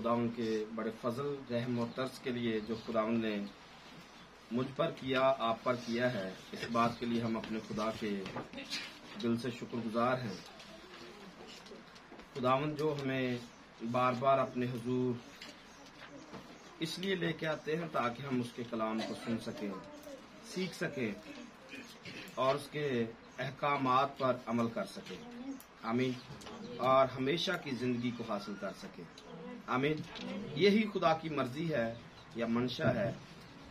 खुदावंद के बड़े फजल रहम और तरस के लिए जो खुदावंद ने मुझ पर किया, आप पर किया है, इस बात के लिए हम अपने खुदा के दिल से शुक्रगुजार हैं। खुदावंद जो हमें बार बार अपने हुजूर इसलिए लेके आते हैं ताकि हम उसके कलाम को सुन सकें, सीख सकें और उसके अहकामात पर अमल कर सकें। आमीन। और हमेशा की जिंदगी को हासिल कर सकें। आमीन। यही खुदा की मर्जी है या मंशा है,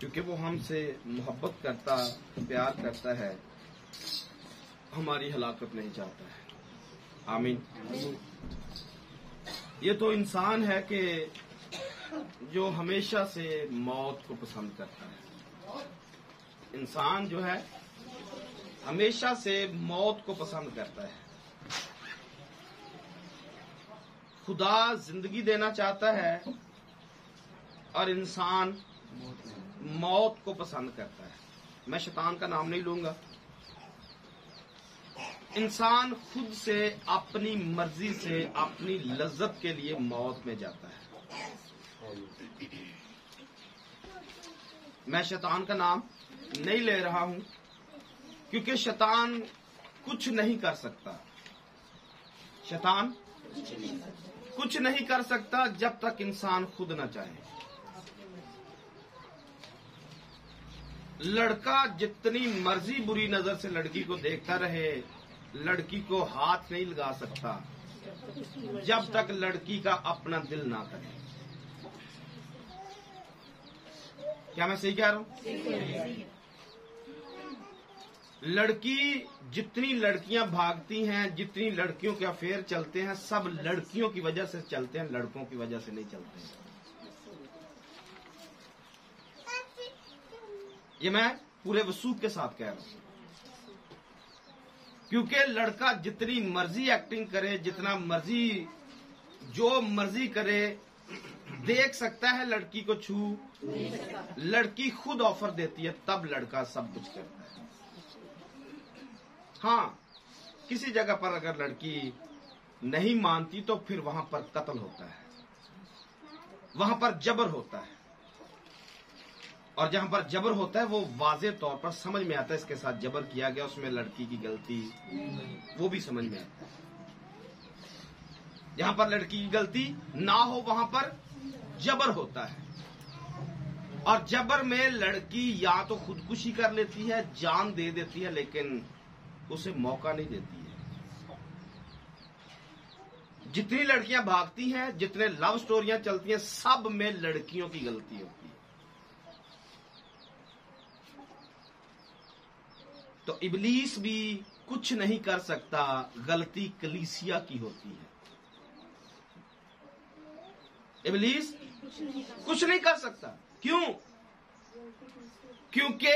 क्योंकि वो हमसे मोहब्बत करता, प्यार करता है, हमारी हलाकत नहीं चाहता है। आमीन। ये तो इंसान है कि जो हमेशा से मौत को पसंद करता है। इंसान जो है हमेशा से मौत को पसंद करता है। खुदा जिंदगी देना चाहता है और इंसान मौत को पसंद करता है। मैं शैतान का नाम नहीं लूंगा। इंसान खुद से अपनी मर्जी से अपनी लज्जत के लिए मौत में जाता है। मैं शैतान का नाम नहीं ले रहा हूं, क्योंकि शैतान कुछ नहीं कर सकता। शैतान कुछ नहीं कर सकता जब तक इंसान खुद न चाहे। लड़का जितनी मर्जी बुरी नजर से लड़की को देखता रहे, लड़की को हाथ नहीं लगा सकता जब तक लड़की का अपना दिल ना करे। क्या मैं सही कह रहा हूं? लड़की, जितनी लड़कियां भागती हैं, जितनी लड़कियों के अफेयर चलते हैं, सब लड़कियों की वजह से चलते हैं, लड़कों की वजह से नहीं चलते हैं। ये मैं पूरे वसूख के साथ कह रहा हूं, क्योंकि लड़का जितनी मर्जी एक्टिंग करे, जितना मर्जी जो मर्जी करे, देख सकता है, लड़की को छू लड़की खुद ऑफर देती है, तब लड़का सब कुछ करता है। हाँ, किसी जगह पर अगर लड़की नहीं मानती तो फिर वहां पर कत्ल होता है, वहां पर जबर होता है। और जहां पर जबर होता है वो वाज़ेह तौर पर समझ में आता है इसके साथ जबर किया गया, उसमें लड़की की गलती, वो भी समझ में आता है। जहां पर लड़की की गलती ना हो वहां पर जबर होता है। और जबर में लड़की या तो खुदकुशी कर लेती है, जान दे देती है, लेकिन उसे मौका नहीं देती है। जितनी लड़कियां भागती हैं, जितने लव स्टोरियां चलती हैं, सब में लड़कियों की गलती होती है। तो इब्लीस भी कुछ नहीं कर सकता, गलती कलीसिया की होती है। इब्लीस कुछ नहीं कर सकता। क्यों? क्योंकि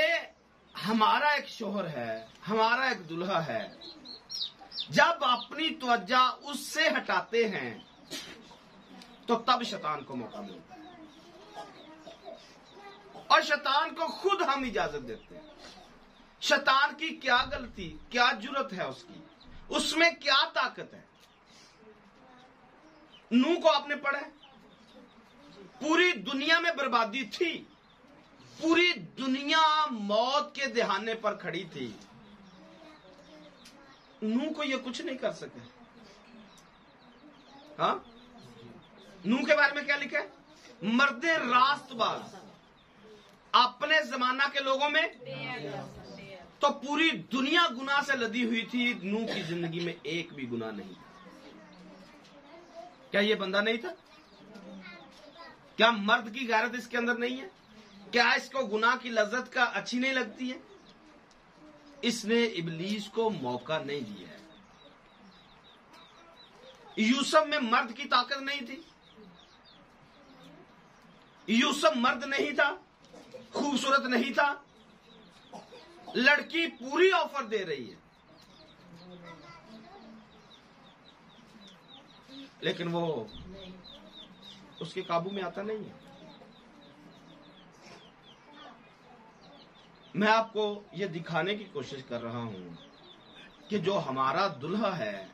हमारा एक शोहर है, हमारा एक दुल्हा है। जब अपनी तवज्जो उससे हटाते हैं तो तब शैतान को मौका मिलता है, और शैतान को खुद हम इजाजत देते हैं। शैतान की क्या गलती, क्या जुर्रत है उसकी, उसमें क्या ताकत है? नूह को आपने पढ़ा है, पूरी दुनिया में बर्बादी थी, पूरी दुनिया मौत के दहाने पर खड़ी थी। नूह को ये कुछ नहीं कर सके। हाँ, नूह के बारे में क्या लिखा है? मर्दे रास्तबाज अपने जमाना के लोगों में। तो पूरी दुनिया गुनाह से लदी हुई थी, नूह की जिंदगी में एक भी गुनाह नहीं था। क्या ये बंदा नहीं था? क्या मर्द की गैरत इसके अंदर नहीं है? क्या इसको गुनाह की लज्जत का अच्छी नहीं लगती है? इसने इब्लीस को मौका नहीं दिया है। यूसुफ में मर्द की ताकत नहीं थी। यूसुफ मर्द नहीं था, खूबसूरत नहीं था। लड़की पूरी ऑफर दे रही है, लेकिन वो उसके काबू में आता नहीं है। मैं आपको यह दिखाने की कोशिश कर रहा हूं कि जो हमारा दुल्हा है,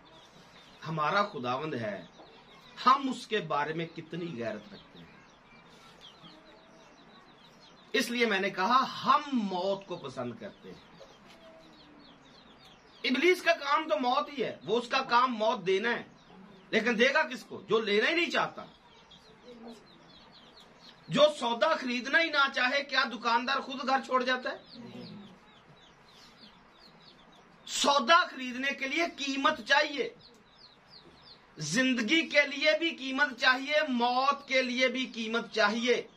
हमारा खुदावंद है, हम उसके बारे में कितनी गैरत रखते हैं। इसलिए मैंने कहा हम मौत को पसंद करते हैं। इब्लीस का काम तो मौत ही है, वो उसका काम मौत देना है, लेकिन देगा किसको? जो लेना ही नहीं चाहता, जो सौदा खरीदना ही ना चाहे। क्या दुकानदार खुद घर छोड़ जाता है? सौदा खरीदने के लिए कीमत चाहिए, जिंदगी के लिए भी कीमत चाहिए, मौत के लिए भी कीमत चाहिए।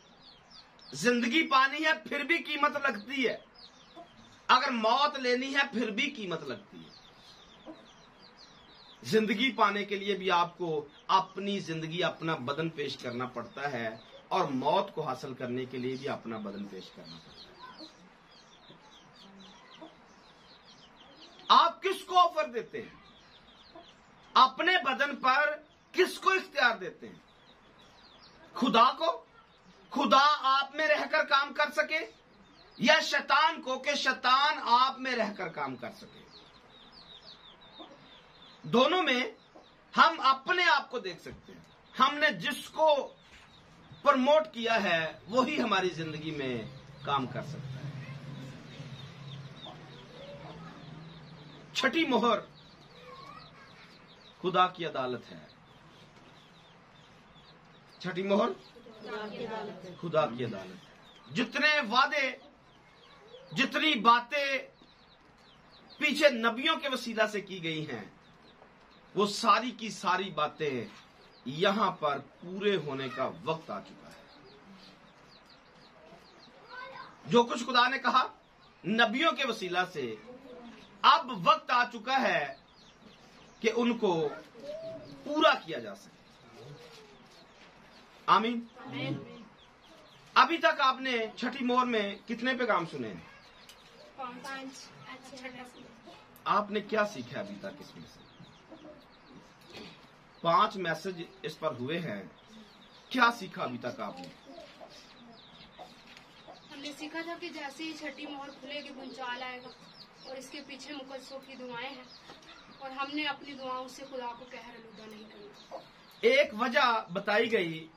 जिंदगी पानी है फिर भी कीमत लगती है, अगर मौत लेनी है फिर भी कीमत लगती है। जिंदगी पाने के लिए भी आपको अपनी जिंदगी, अपना बदन पेश करना पड़ता है, और मौत को हासिल करने के लिए भी अपना बदन पेश करना पड़ता है। आप किसको ऑफर देते हैं? अपने बदन पर किसको इख्तियार देते हैं? खुदा को, खुदा आप में रहकर काम कर सके, या शैतान को कि शैतान आप में रहकर काम कर सके? दोनों में हम अपने आप को देख सकते हैं। हमने जिसको प्रमोट किया है वही हमारी जिंदगी में काम कर सकता है। छठी मोहर खुदा की अदालत है। छठी मोहर खुदा की अदालत है। जितने वादे, जितनी बातें पीछे नबियों के वसीला से की गई हैं, वो सारी की सारी बातें यहां पर पूरे होने का वक्त आ चुका है। जो कुछ खुदा ने कहा नबियों के वसीला से, अब वक्त आ चुका है कि उनको पूरा किया जा सके। आमीन। अभी तक आपने छठी मोहर में कितने पैगाम सुने हैं? 5। आपने क्या सीखा अभी तक इसमें से? 5 मैसेज इस पर हुए हैं। क्या सीखा अभी तक आपने? हमने सीखा था कि जैसे ही छठी मोहर खुलेगी भूचाल आएगा, और इसके पीछे मुकद्दसों की दुआएं हैं, और हमने अपनी दुआओं से खुदा को कहर आलूदा नहीं करना। एक वजह बताई गई,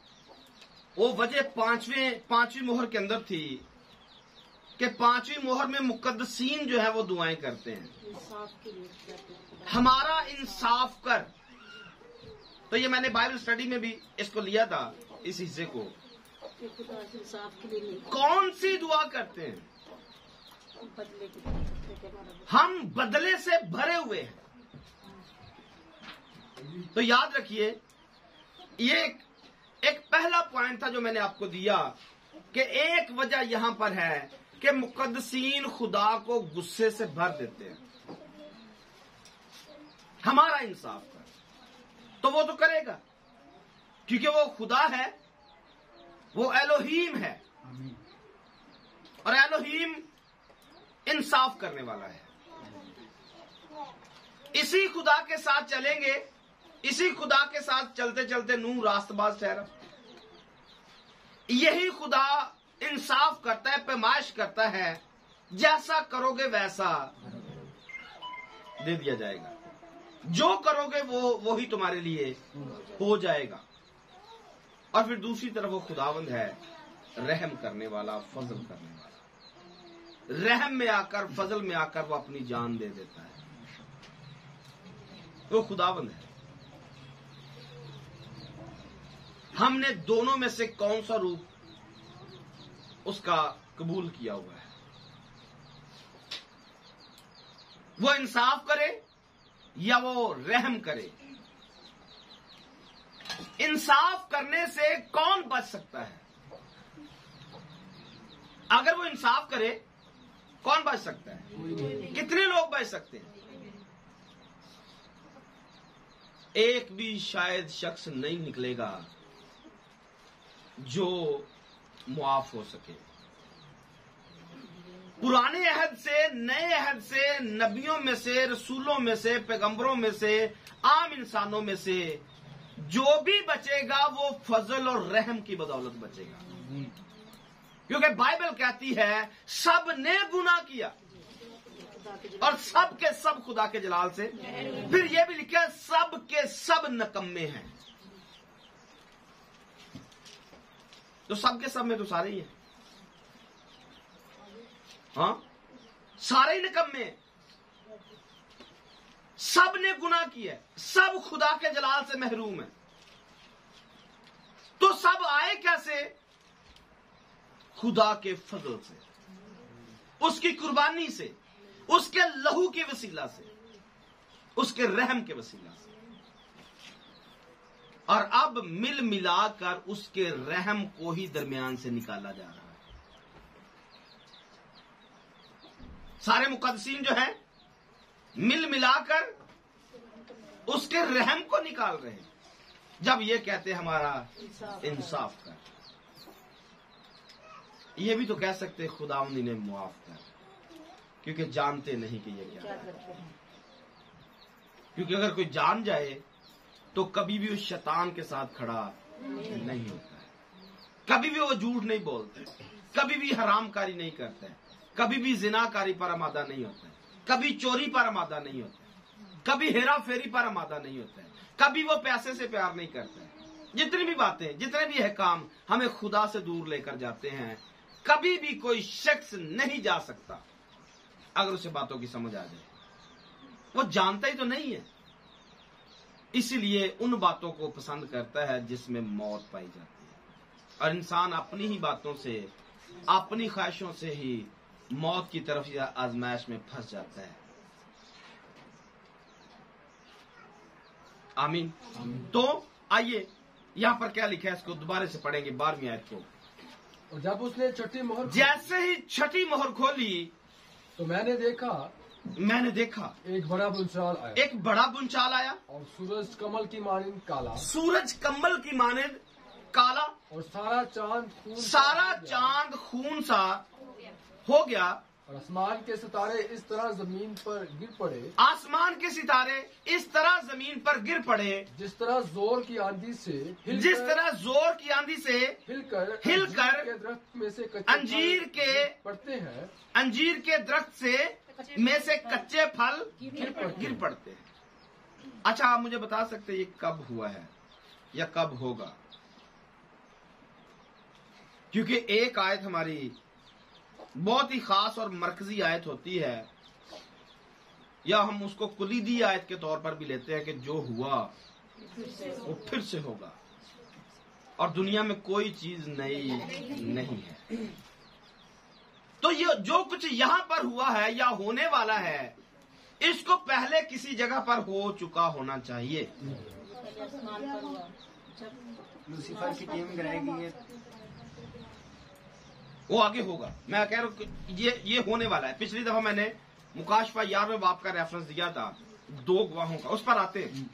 वो वजह पांचवी मोहर के अंदर थी कि 5वीं मोहर में मुकद्दसीन जो है वो दुआएं करते हैं, हमारा इंसाफ कर। तो ये मैंने बाइबल स्टडी में भी इसको लिया था, इस हिस्से को। कौन सी दुआ करते हैं? हम बदले से भरे हुए हैं। तो याद रखिए, ये एक पहला पॉइंट था जो मैंने आपको दिया कि एक वजह यहां पर है कि मुकद्दसीन खुदा को गुस्से से भर देते हैं। हमारा इंसाफ कर, तो वो तो करेगा क्योंकि वो खुदा है, वो एलोहीम है, और एलोहीम इंसाफ करने वाला है। इसी खुदा के साथ चलेंगे, इसी खुदा के साथ चलते चलते नूह रास्तबाज ठहरा। यही खुदा इंसाफ करता है, पैमाइश करता है, जैसा करोगे वैसा दे दिया जाएगा, जो करोगे वो ही तुम्हारे लिए हो जाएगा। और फिर दूसरी तरफ वो खुदावंद है रहम करने वाला, फजल करने वाला। रहम में आकर, फजल में आकर वो अपनी जान दे देता है। वो खुदावंद है। हमने दोनों में से कौन सा रूप उसका कबूल किया हुआ है? वो इंसाफ करे या वो रहम करे? इंसाफ करने से कौन बच सकता है? अगर वो इंसाफ करे, कौन बच सकता है? कितने लोग बच सकते हैं? एक भी शायद शख्स नहीं निकलेगा जो मुआफ हो सके। पुराने अहद से, नए अहद से, नबियों में से, रसूलों में से, पैगंबरों में से, आम इंसानों में से जो भी बचेगा वो फजल और रहम की बदौलत बचेगा। क्योंकि बाइबल कहती है सब ने गुनाह किया और सब के सब खुदा के जलाल से, फिर यह भी लिखा है सब के सब नकम्मे हैं। तो सब के सब में तो सारे ही हैं। हाँ, सारे ही निकम्मे हैं, सब ने गुनाह किया है, सब खुदा के जलाल से महरूम है। तो सब आए कैसे? खुदा के फजल से, उसकी कुर्बानी से, उसके लहू के वसीला से, उसके रहम के वसीला से। और अब मिल मिलाकर उसके रहम को ही दरमियान से निकाला जा रहा है। सारे मुकद्दसीन जो हैं मिल मिलाकर उसके रहम को निकाल रहे हैं, जब ये कहते हैं हमारा इंसाफ कर। ये भी तो कह सकते हैं खुदावंद ने मुआफ कर, क्योंकि जानते नहीं कि ये क्या करते हैं। क्योंकि अगर कोई जान जाए तो कभी भी उस शैतान के साथ खड़ा नहीं होता है, कभी भी वो झूठ नहीं बोलते, कभी भी हरामकारी नहीं करते, कभी भी जिनाकारी पर आमादा नहीं होता है, कभी चोरी पर आमादा नहीं होता है, कभी हेरा फेरी पर आमादा नहीं होता है, कभी वो पैसे से प्यार नहीं करता है। जितनी भी बातें, जितने भी है काम हमें खुदा से दूर लेकर जाते हैं, कभी भी कोई शख्स नहीं जा सकता अगर उसे बातों की समझ आ जाए। वो जानता ही तो नहीं है, इसलिए उन बातों को पसंद करता है जिसमें मौत पाई जाती है। और इंसान अपनी ही बातों से, अपनी ख्वाहिशों से ही मौत की तरफ या आजमाइश में फंस जाता है। आमीन। तो आइए यहां पर क्या लिखा है, इसको दोबारा से पढ़ेंगे 12वीं आयत को। और जब उसने छठी मोहर जैसे ही छठी मोहर खोली तो मैंने देखा एक बड़ा भूचाल आया, एक बड़ा भूचाल आया, और सूरज कमल की मानिंद काला, सूरज कमल की मानिंद काला, और सारा चांद खून सा हो गया, और आसमान के सितारे इस तरह जमीन पर गिर पड़े, आसमान के सितारे इस तरह जमीन पर गिर पड़े, जिस तरह जोर की आंधी से हिलकर के दरख्त में से अंजीर के पड़ते हैं, अंजीर के दरख्त से में से कच्चे फल गिर पड़ते हैं। अच्छा, आप मुझे बता सकते हैं ये कब हुआ है या कब होगा? क्योंकि एक आयत हमारी बहुत ही खास और मरकजी आयत होती है, या हम उसको कुलीदी आयत के तौर पर भी लेते हैं कि जो हुआ वो फिर से होगा, और दुनिया में कोई चीज नई नहीं है। तो ये जो कुछ यहां पर हुआ है या होने वाला है, इसको पहले किसी जगह पर हो चुका होना चाहिए। लूसीफर की टीम गिराएगी, वो आगे होगा। मैं कह रहा हूं ये होने वाला है। पिछली दफा मैंने मुकाशफा 11वें बाब का रेफरेंस दिया था, 2 गवाहों का, उस पर आते हैं,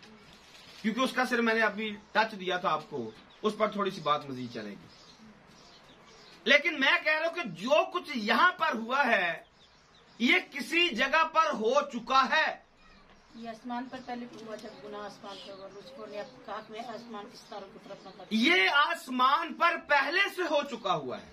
क्योंकि उसका सिर्फ मैंने अभी टच दिया था आपको, उस पर थोड़ी सी बात मजीद चलेगी। लेकिन मैं कह रहा हूं कि जो कुछ यहां पर हुआ है ये किसी जगह पर हो चुका है। ये आसमान पर पहले हुआ, जब गुनाह आसमान पर हुआ, उसको ने कहा में आसमान के सितारों की तरफ न कर। ये आसमान पर पहले से हो चुका हुआ है।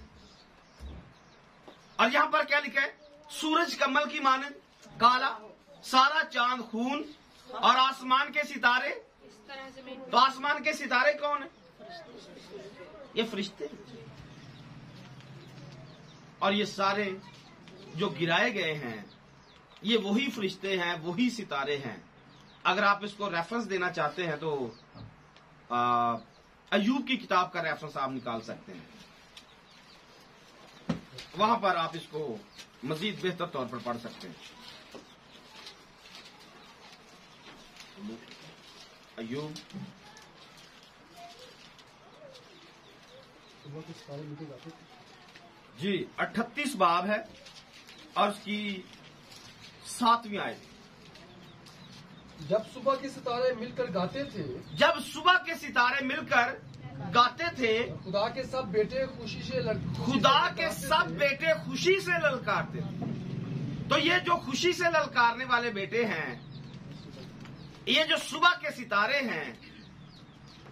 और यहां पर क्या लिखा है? सूरज कमल की मानंद काला, सारा चांद खून, और आसमान के सितारे इस तरह जमीन। तो आसमान के सितारे कौन है? ये फरिश्ते। और ये सारे जो गिराए गए हैं ये वही फरिश्ते हैं, वही सितारे हैं। अगर आप इसको रेफरेंस देना चाहते हैं तो अय्यूब की किताब का रेफरेंस आप निकाल सकते हैं, वहां पर आप इसको मजीद बेहतर तौर पर पढ़ सकते हैं। अय्यूब जी 38 बाब है और उसकी 7वीं आयत। जब सुबह के सितारे मिलकर गाते थे, जब सुबह के सितारे मिलकर गाते थे, खुदा के सब बेटे खुशी से ललकारते थे। तो ये जो खुशी से ललकारने वाले बेटे हैं, ये जो सुबह के सितारे हैं,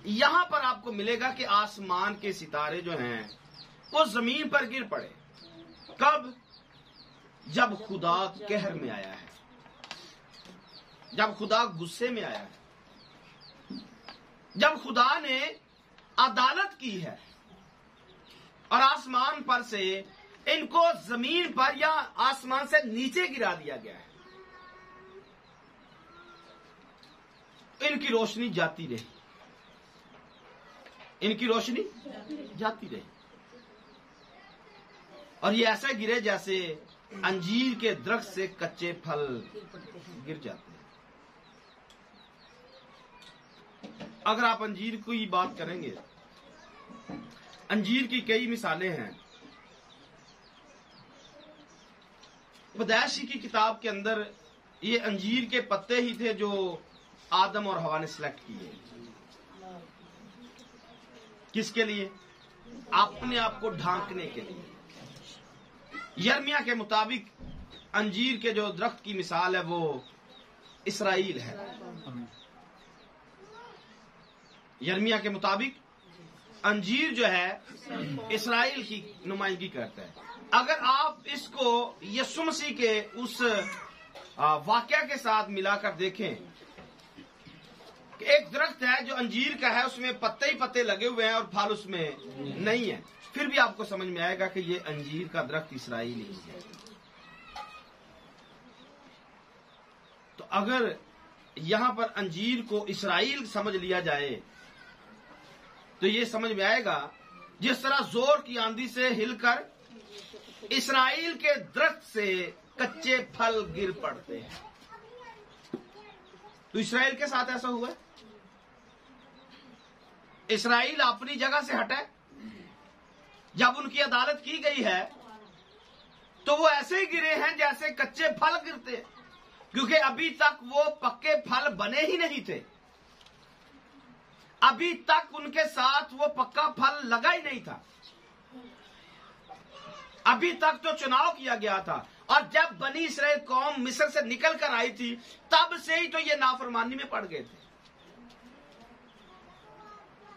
यहां पर आपको मिलेगा कि आसमान के सितारे जो हैं वो जमीन पर गिर पड़े। कब? जब खुदा कहर में आया है, जब खुदा गुस्से में आया है, जब खुदा ने अदालत की है, और आसमान पर से इनको जमीन पर या आसमान से नीचे गिरा दिया गया है। इनकी रोशनी जाती रही, इनकी रोशनी जाती रही, और ये ऐसे गिरे जैसे अंजीर के दरख्त से कच्चे फल गिर जाते हैं। अगर आप अंजीर की बात करेंगे, अंजीर की कई मिसालें हैं। पैदाइशी की किताब के अंदर ये अंजीर के पत्ते ही थे जो आदम और हवा ने सिलेक्ट किए। किसके लिए? अपने आप को ढांकने के लिए। यर्मिया के मुताबिक अंजीर के जो दरख्त की मिसाल है वो इसराइल है। यर्मिया के मुताबिक अंजीर जो है इसराइल की नुमाइंदगी करता है। अगर आप इसको यीशु मसीह के उस वाक्य के साथ मिलाकर देखें कि एक दरख्त है जो अंजीर का है, उसमें पत्ते ही पत्ते लगे हुए हैं और फल उसमें नहीं है, फिर भी आपको समझ में आएगा कि ये अंजीर का दरख्त इसराइल ही है। तो अगर यहां पर अंजीर को इसराइल समझ लिया जाए तो ये समझ में आएगा जिस तरह जोर की आंधी से हिलकर इसराइल के दरख्त से कच्चे फल गिर पड़ते हैं। तो इसराइल के साथ ऐसा हुआ है। इसराइल अपनी जगह से हटा, जब उनकी अदालत की गई है तो वो ऐसे ही गिरे हैं जैसे कच्चे फल गिरते हैं, क्योंकि अभी तक वो पक्के फल बने ही नहीं थे। अभी तक उनके साथ वो पक्का फल लगा ही नहीं था। अभी तक तो चुनाव किया गया था, और जब बनी इस्राएल कौम मिस्र से निकल कर आई थी तब से ही तो ये नाफरमानी में पड़ गए थे।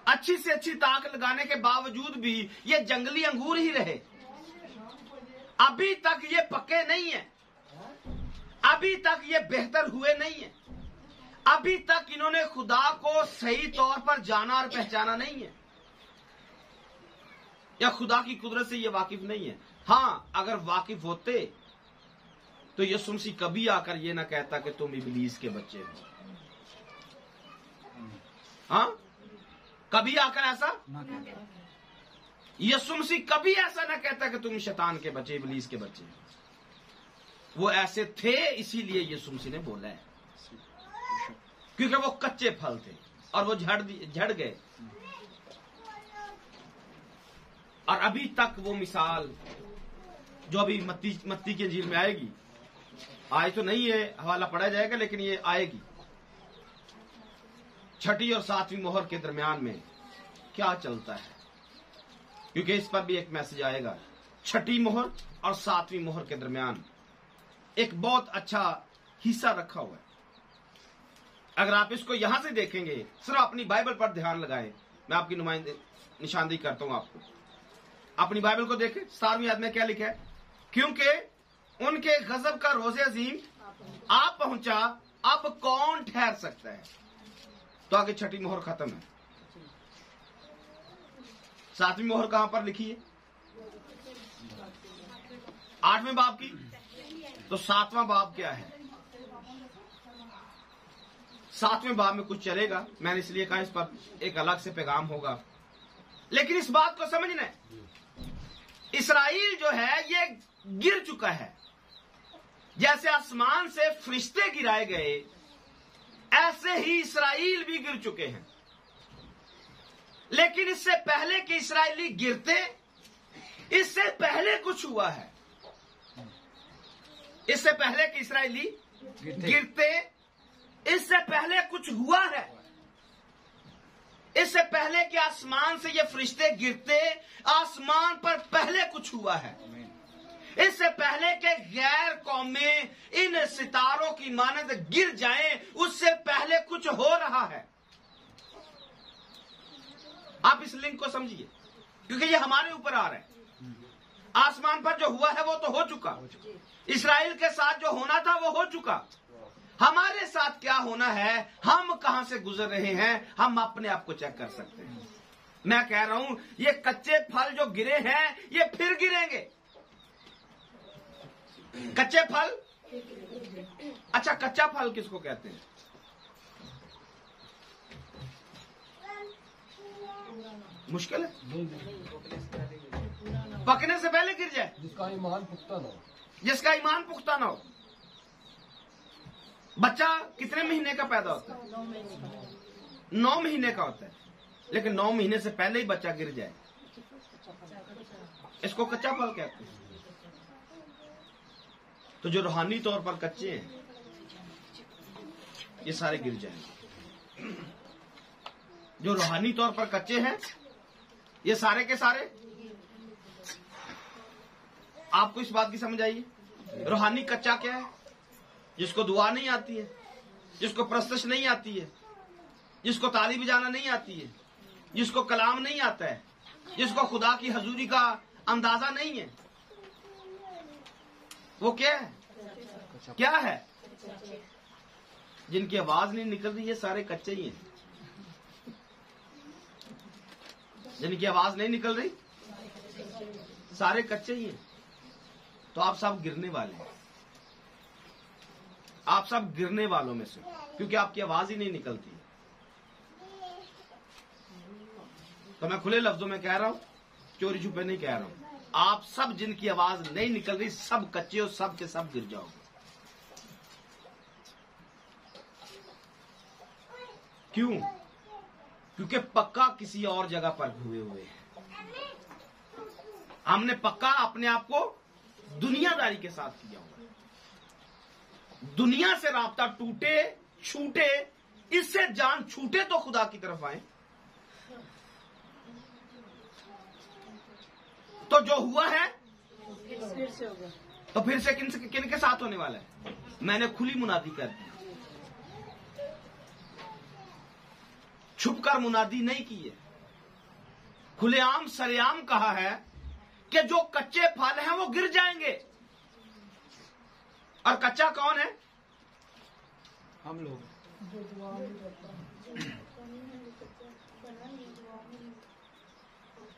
अच्छी से अच्छी ताक लगाने के बावजूद भी ये जंगली अंगूर ही रहे। अभी तक ये पक्के नहीं है, अभी तक ये बेहतर हुए नहीं है, अभी तक इन्होंने खुदा को सही तौर पर जाना और पहचाना नहीं है, या खुदा की कुदरत से ये वाकिफ नहीं है। हाँ, अगर वाकिफ होते तो यीशु मसीह कभी आकर ये ना कहता कि तुम इब्लीस के बच्चे हो। हाँ, कभी आकर ऐसा ना कहता। यीशु मसीह कभी ऐसा ना कहता कि तुम शैतान के बच्चे, इब्लीस के बच्चे। वो ऐसे थे, इसीलिए यीशु मसीह ने बोला है, क्योंकि वो कच्चे फल थे और वो झड़ गए। और अभी तक वो मिसाल जो अभी मत्ती की इंजील में आएगी, आज तो नहीं है, हवाला पढ़ा जाएगा, लेकिन ये आएगी। छठी और सातवीं मोहर के दरमियान में क्या चलता है, क्योंकि इस पर भी एक मैसेज आएगा। छठी मोहर और सातवीं मोहर के दरमियान एक बहुत अच्छा हिस्सा रखा हुआ है। अगर आप इसको यहां से देखेंगे, सिर्फ अपनी बाइबल पर ध्यान लगाएं। मैं आपकी निशानदेही करता हूं आपको। अपनी बाइबल को देखें, 17वीं आयत में क्या लिखा है? क्योंकि उनके गजब का रोज़े अजीम आप पहुंचा, अब कौन ठहर सकता है? तो आगे छठी मोहर खत्म है। सातवीं मोहर कहां पर लिखी है? 8वें बाब की। तो 7वां बाब क्या है? 7वें बाब में कुछ चलेगा, मैंने इसलिए कहा इस पर एक अलग से पैगाम होगा। लेकिन इस बात को समझना है, इसराइल जो है ये गिर चुका है। जैसे आसमान से फरिश्ते गिराए गए, ऐसे ही इसराइल भी गिर चुके हैं। लेकिन इससे पहले कि इसराइली गिरते, इससे पहले कुछ हुआ है। इससे पहले कि इसराइली गिरते, इससे पहले कुछ हुआ है। इससे पहले कि आसमान से ये फरिश्ते गिरते, आसमान पर पहले कुछ हुआ है। इससे पहले के गैर कौमें इन सितारों की मानद गिर जाएं, उससे पहले कुछ हो रहा है। आप इस लिंक को समझिए, क्योंकि ये हमारे ऊपर आ रहा है। आसमान पर जो हुआ है वो तो हो चुका, इसराइल के साथ जो होना था वो हो चुका। हमारे साथ क्या होना है, हम कहां से गुजर रहे हैं, हम अपने आप को चेक कर सकते हैं। मैं कह रहा हूं ये कच्चे फल जो गिरे हैं ये फिर गिरेंगे। कच्चे फल, अच्छा कच्चा फल किसको कहते हैं? मुश्किल है, पकने से पहले गिर जाए, जिसका ईमान पुख्ता ना हो। जिसका ईमान पुख्ता ना हो। बच्चा कितने महीने का पैदा होता है? 9 महीने का होता है, लेकिन 9 महीने से पहले ही बच्चा गिर जाए, इसको कच्चा फल कहते हैं। तो जो रूहानी तौर पर कच्चे हैं ये सारे गिर जाएंगे। जो रूहानी तौर पर कच्चे हैं ये सारे के सारे, आपको इस बात की समझ आई? रूहानी कच्चा क्या है? जिसको दुआ नहीं आती है, जिसको प्रस्तश नहीं आती है, जिसको ताली बजाना नहीं आती है, जिसको कलाम नहीं आता है, जिसको खुदा की हजूरी का अंदाजा नहीं है, वो क्या है? क्या है? जिनकी आवाज नहीं निकल रही है सारे कच्चे ही हैं। जिनकी आवाज नहीं निकल रही सारे कच्चे ही हैं। तो आप सब गिरने वाले हैं, आप सब गिरने वालों में से, क्योंकि आपकी आवाज ही नहीं निकलती। तो मैं खुले लफ्जों में कह रहा हूं, चोरी छुपे नहीं कह रहा हूं, आप सब जिनकी आवाज नहीं निकल रही सब कच्चे हो, सब के सब गिर जाओगे। क्यों? क्योंकि पक्का किसी और जगह पर हुए हुए हैं। हमने पक्का अपने आप को दुनियादारी के साथ किया हुआ। दुनिया से राब्ता टूटे छूटे, इससे जान छूटे तो खुदा की तरफ आए। तो जो हुआ है फिर से होगा। तो फिर से किन के साथ होने वाला है? मैंने खुली मुनादी कर दी, छुपकर मुनादी नहीं की है। खुलेआम सरेआम कहा है कि जो कच्चे फल हैं वो गिर जाएंगे। और कच्चा कौन है? हम लोग।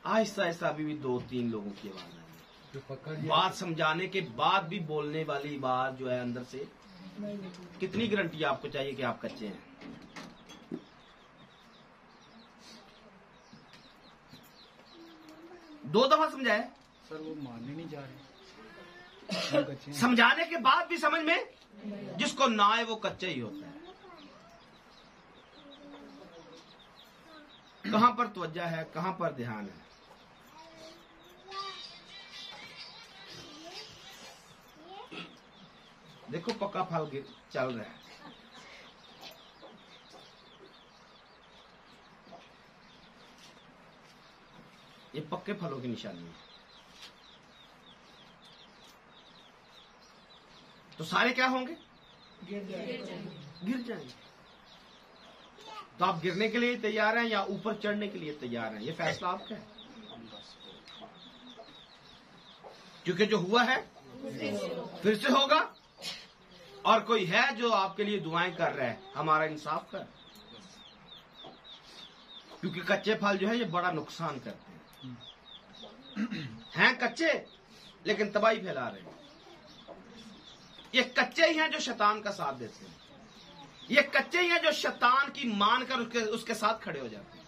आहिस्ता आहिस्ता अभी भी 2-3 लोगों की आवाज आई है। बात समझाने के बाद भी बोलने वाली बात जो है अंदर से, कितनी गारंटी आपको चाहिए कि आप कच्चे हैं? दो दफा समझाए सर, वो मानने नहीं जा रहे। समझाने के बाद भी समझ में, जिसको ना आए वो कच्चा ही होता है। कहां पर तवज्जो है, कहां पर ध्यान है? देखो पक्का फल चल रहा है। ये पक्के फलों की निशानी है। तो सारे क्या होंगे? गिर जाएंगे। तो आप गिरने के लिए तैयार हैं या ऊपर चढ़ने के लिए तैयार हैं? ये फैसला आपका है। क्योंकि जो हुआ है फिर से होगा, और कोई है जो आपके लिए दुआएं कर रहा है, हमारा इंसाफ कर। क्योंकि कच्चे फल जो है ये बड़ा नुकसान करते हैं कच्चे, लेकिन तबाही फैला रहे हैं। ये कच्चे ही हैं जो शैतान का साथ देते हैं। ये कच्चे ही हैं जो शैतान की मानकर उसके साथ खड़े हो जाते हैं।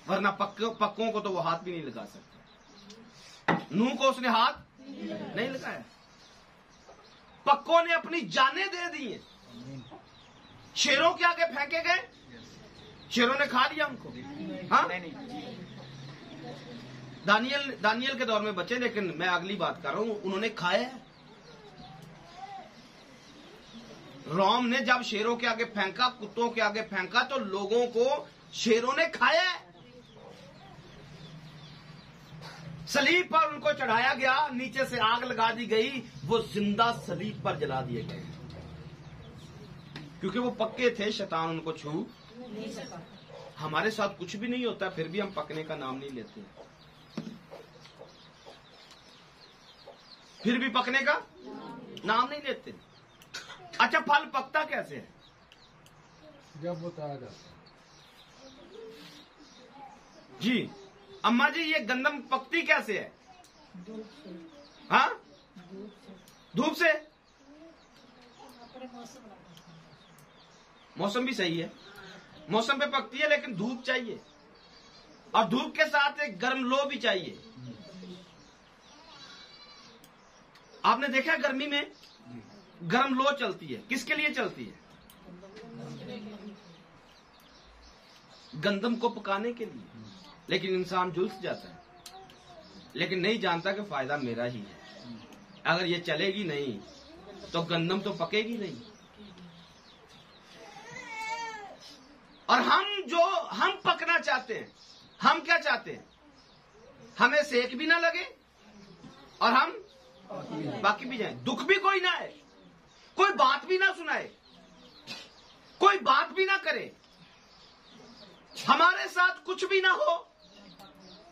वरना पक्कों को तो वो हाथ भी नहीं लगा सकते। नूह को उसने हाथ नहीं लगाया। पक्कों ने अपनी जानें दे दी हैं। शेरों के आगे फेंके गए, शेरों ने खा लिया उनको। हाँ, दानियल के दौर में बचे, लेकिन मैं अगली बात कर रहा हूं, उन्होंने खाया है। रोम ने जब शेरों के आगे फेंका, कुत्तों के आगे फेंका, तो लोगों को शेरों ने खाया है। सलीब पर उनको चढ़ाया गया, नीचे से आग लगा दी गई, वो जिंदा सलीब पर जला दिए गए, क्योंकि वो पक्के थे। शैतान उनको छू नहीं सका। हमारे साथ कुछ भी नहीं होता, फिर भी हम पकने का नाम नहीं लेते, फिर भी पकने का नाम नहीं लेते। अच्छा, फल पकता कैसे है? जब बताया जाता। जी अम्मा जी, ये गंदम पकती कैसे है? धूप से। हाँ, धूप से। धूप से। अपने मौसम लगा। मौसम भी सही है, मौसम पे पकती है, लेकिन धूप चाहिए, और धूप के साथ एक गर्म लो भी चाहिए। आपने देखा गर्मी में गर्म लो चलती है, किसके लिए चलती है? गंदम को पकाने के लिए। लेकिन इंसान झुलस जाता है, लेकिन नहीं जानता कि फायदा मेरा ही है। अगर ये चलेगी नहीं तो गंदम तो पकेगी नहीं। और हम पकना चाहते हैं, हम क्या चाहते हैं? हमें सेक भी ना लगे और हम बाकी भी जाए, दुख भी कोई ना आए, कोई बात भी ना सुनाए, कोई बात भी ना करे, हमारे साथ कुछ भी ना हो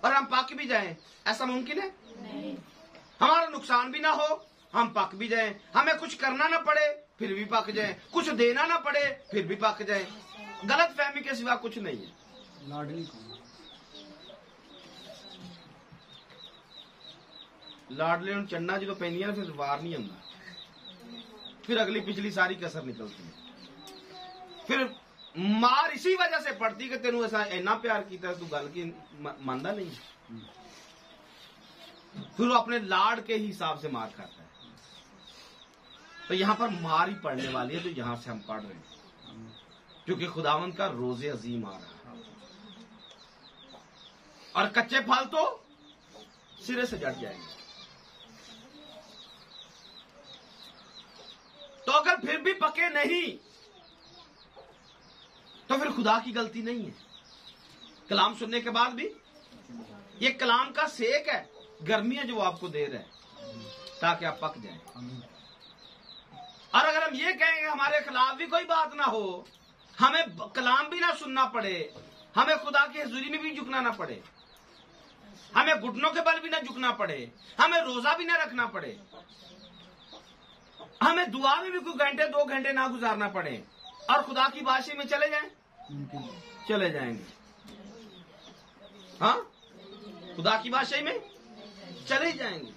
और हम पक भी जाएं। ऐसा मुमकिन है? नहीं। हमारा नुकसान भी ना हो, हम पक भी जाएं, हमें कुछ करना ना पड़े फिर भी पक जाएं, कुछ देना ना पड़े फिर भी पक जाएं। गलत फहमी के सिवा कुछ नहीं है। लाडली कौन? लाडले और चन्ना जो पैनी है फिर वार नहीं आता, फिर अगली पिछली सारी कसर निकलती है। फिर मार इसी वजह से पड़ती कि तेनू ऐसा इन्ना प्यार किया, तू गल की मानता नहीं। फिर वो अपने लाड के हिसाब से मार खाता है। तो यहां पर मार ही पड़ने वाली है, तो यहां से हम पढ़ रहे हैं, क्योंकि खुदावंद का रोजे अजीम आ रहा है। और कच्चे फल तो सिरे से जट जाएंगे। तो अगर फिर भी पके नहीं तो फिर खुदा की गलती नहीं है। कलाम सुनने के बाद भी ये कलाम का सेक है, गर्मी है जो वो आपको दे रहा है ताकि आप पक जाएं। और अगर हम ये कहेंगे हमारे खिलाफ भी कोई बात ना हो, हमें कलाम भी ना सुनना पड़े, हमें खुदा की हजूरी में भी झुकना ना पड़े, हमें घुटनों के बल भी ना झुकना पड़े, हमें रोजा भी ना रखना पड़े, हमें दुआ में भी कोई घंटे 2 घंटे ना गुजारना पड़े, और खुदा की बादशाही में चले जाएं, चले जाएंगे। हाँ, खुदा की बादशाही में चले जाएंगे।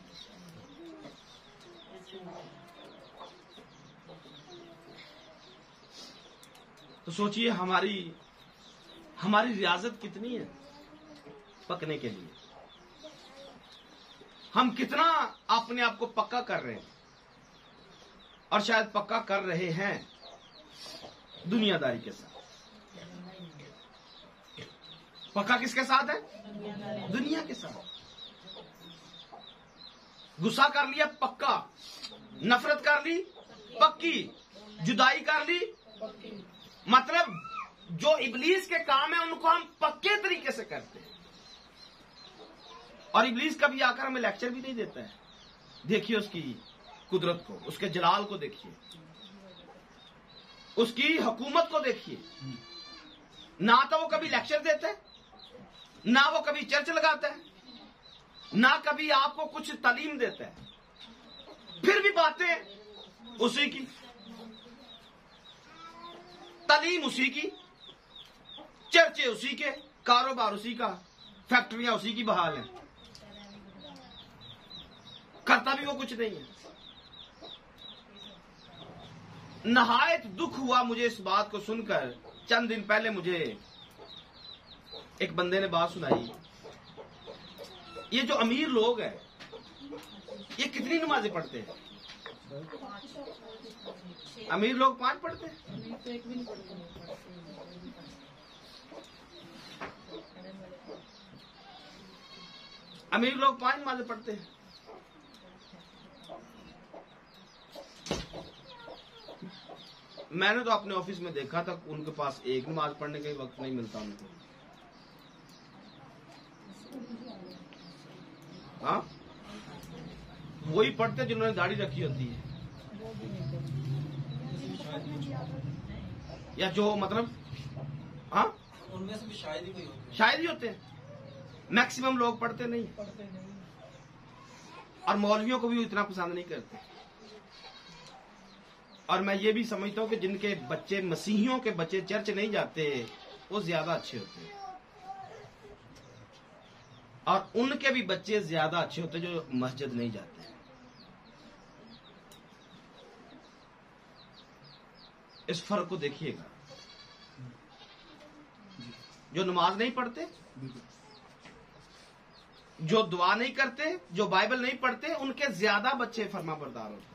तो सोचिए हमारी रियाजत कितनी है पकने के लिए। हम कितना अपने आप को पक्का कर रहे हैं, और शायद पक्का कर रहे हैं दुनियादारी के साथ। पक्का किसके साथ है? दुनिया के साथ। गुस्सा कर लिया पक्का, नफरत कर ली पक्की, जुदाई कर ली, मतलब जो इब्लीस के काम है उनको हम पक्के तरीके से करते हैं। और इब्लीस कभी आकर हमें लेक्चर भी नहीं देता है। देखिए उसकी कुदरत को, उसके जलाल को देखिए, उसकी हुकूमत को देखिए। ना तो वो कभी लेक्चर देता है, ना वो कभी चर्च लगाता है, ना कभी आपको कुछ तालीम देता है, फिर भी बातें उसी की, तालीम उसी की, चर्चे उसी के, कारोबार उसी का, फैक्ट्रियां उसी की बहाल हैं, करता भी वो कुछ नहीं है। नहायत दुख हुआ मुझे इस बात को सुनकर। चंद दिन पहले मुझे एक बंदे ने बात सुनाई, ये जो अमीर लोग हैं ये कितनी नमाजें पढ़ते हैं? अमीर लोग 5 पढ़ते हैं। अमीर लोग 5 नमाजें पढ़ते हैं। मैंने तो अपने ऑफिस में देखा था उनके पास एक नमाज पढ़ने का ही वक्त नहीं मिलता उनको। हाँ, वही पढ़ते जिन्होंने दाढ़ी रखी होती है, या जो मतलब हाँ उनमें से भी शायद ही कोई होते शायद ही होते हैं। मैक्सिमम लोग पढ़ते नहीं, और मौलवियों को भी इतना पसंद नहीं करते। और मैं ये भी समझता हूँ कि जिनके बच्चे, मसीहियों के बच्चे चर्च नहीं जाते, वो ज्यादा अच्छे होते हैं। और उनके भी बच्चे ज्यादा अच्छे होते जो मस्जिद नहीं जाते। इस फर्क को देखिएगा। जो नमाज नहीं पढ़ते, जो दुआ नहीं करते, जो बाइबल नहीं पढ़ते, उनके ज्यादा बच्चे फरमाबरदार होते हैं।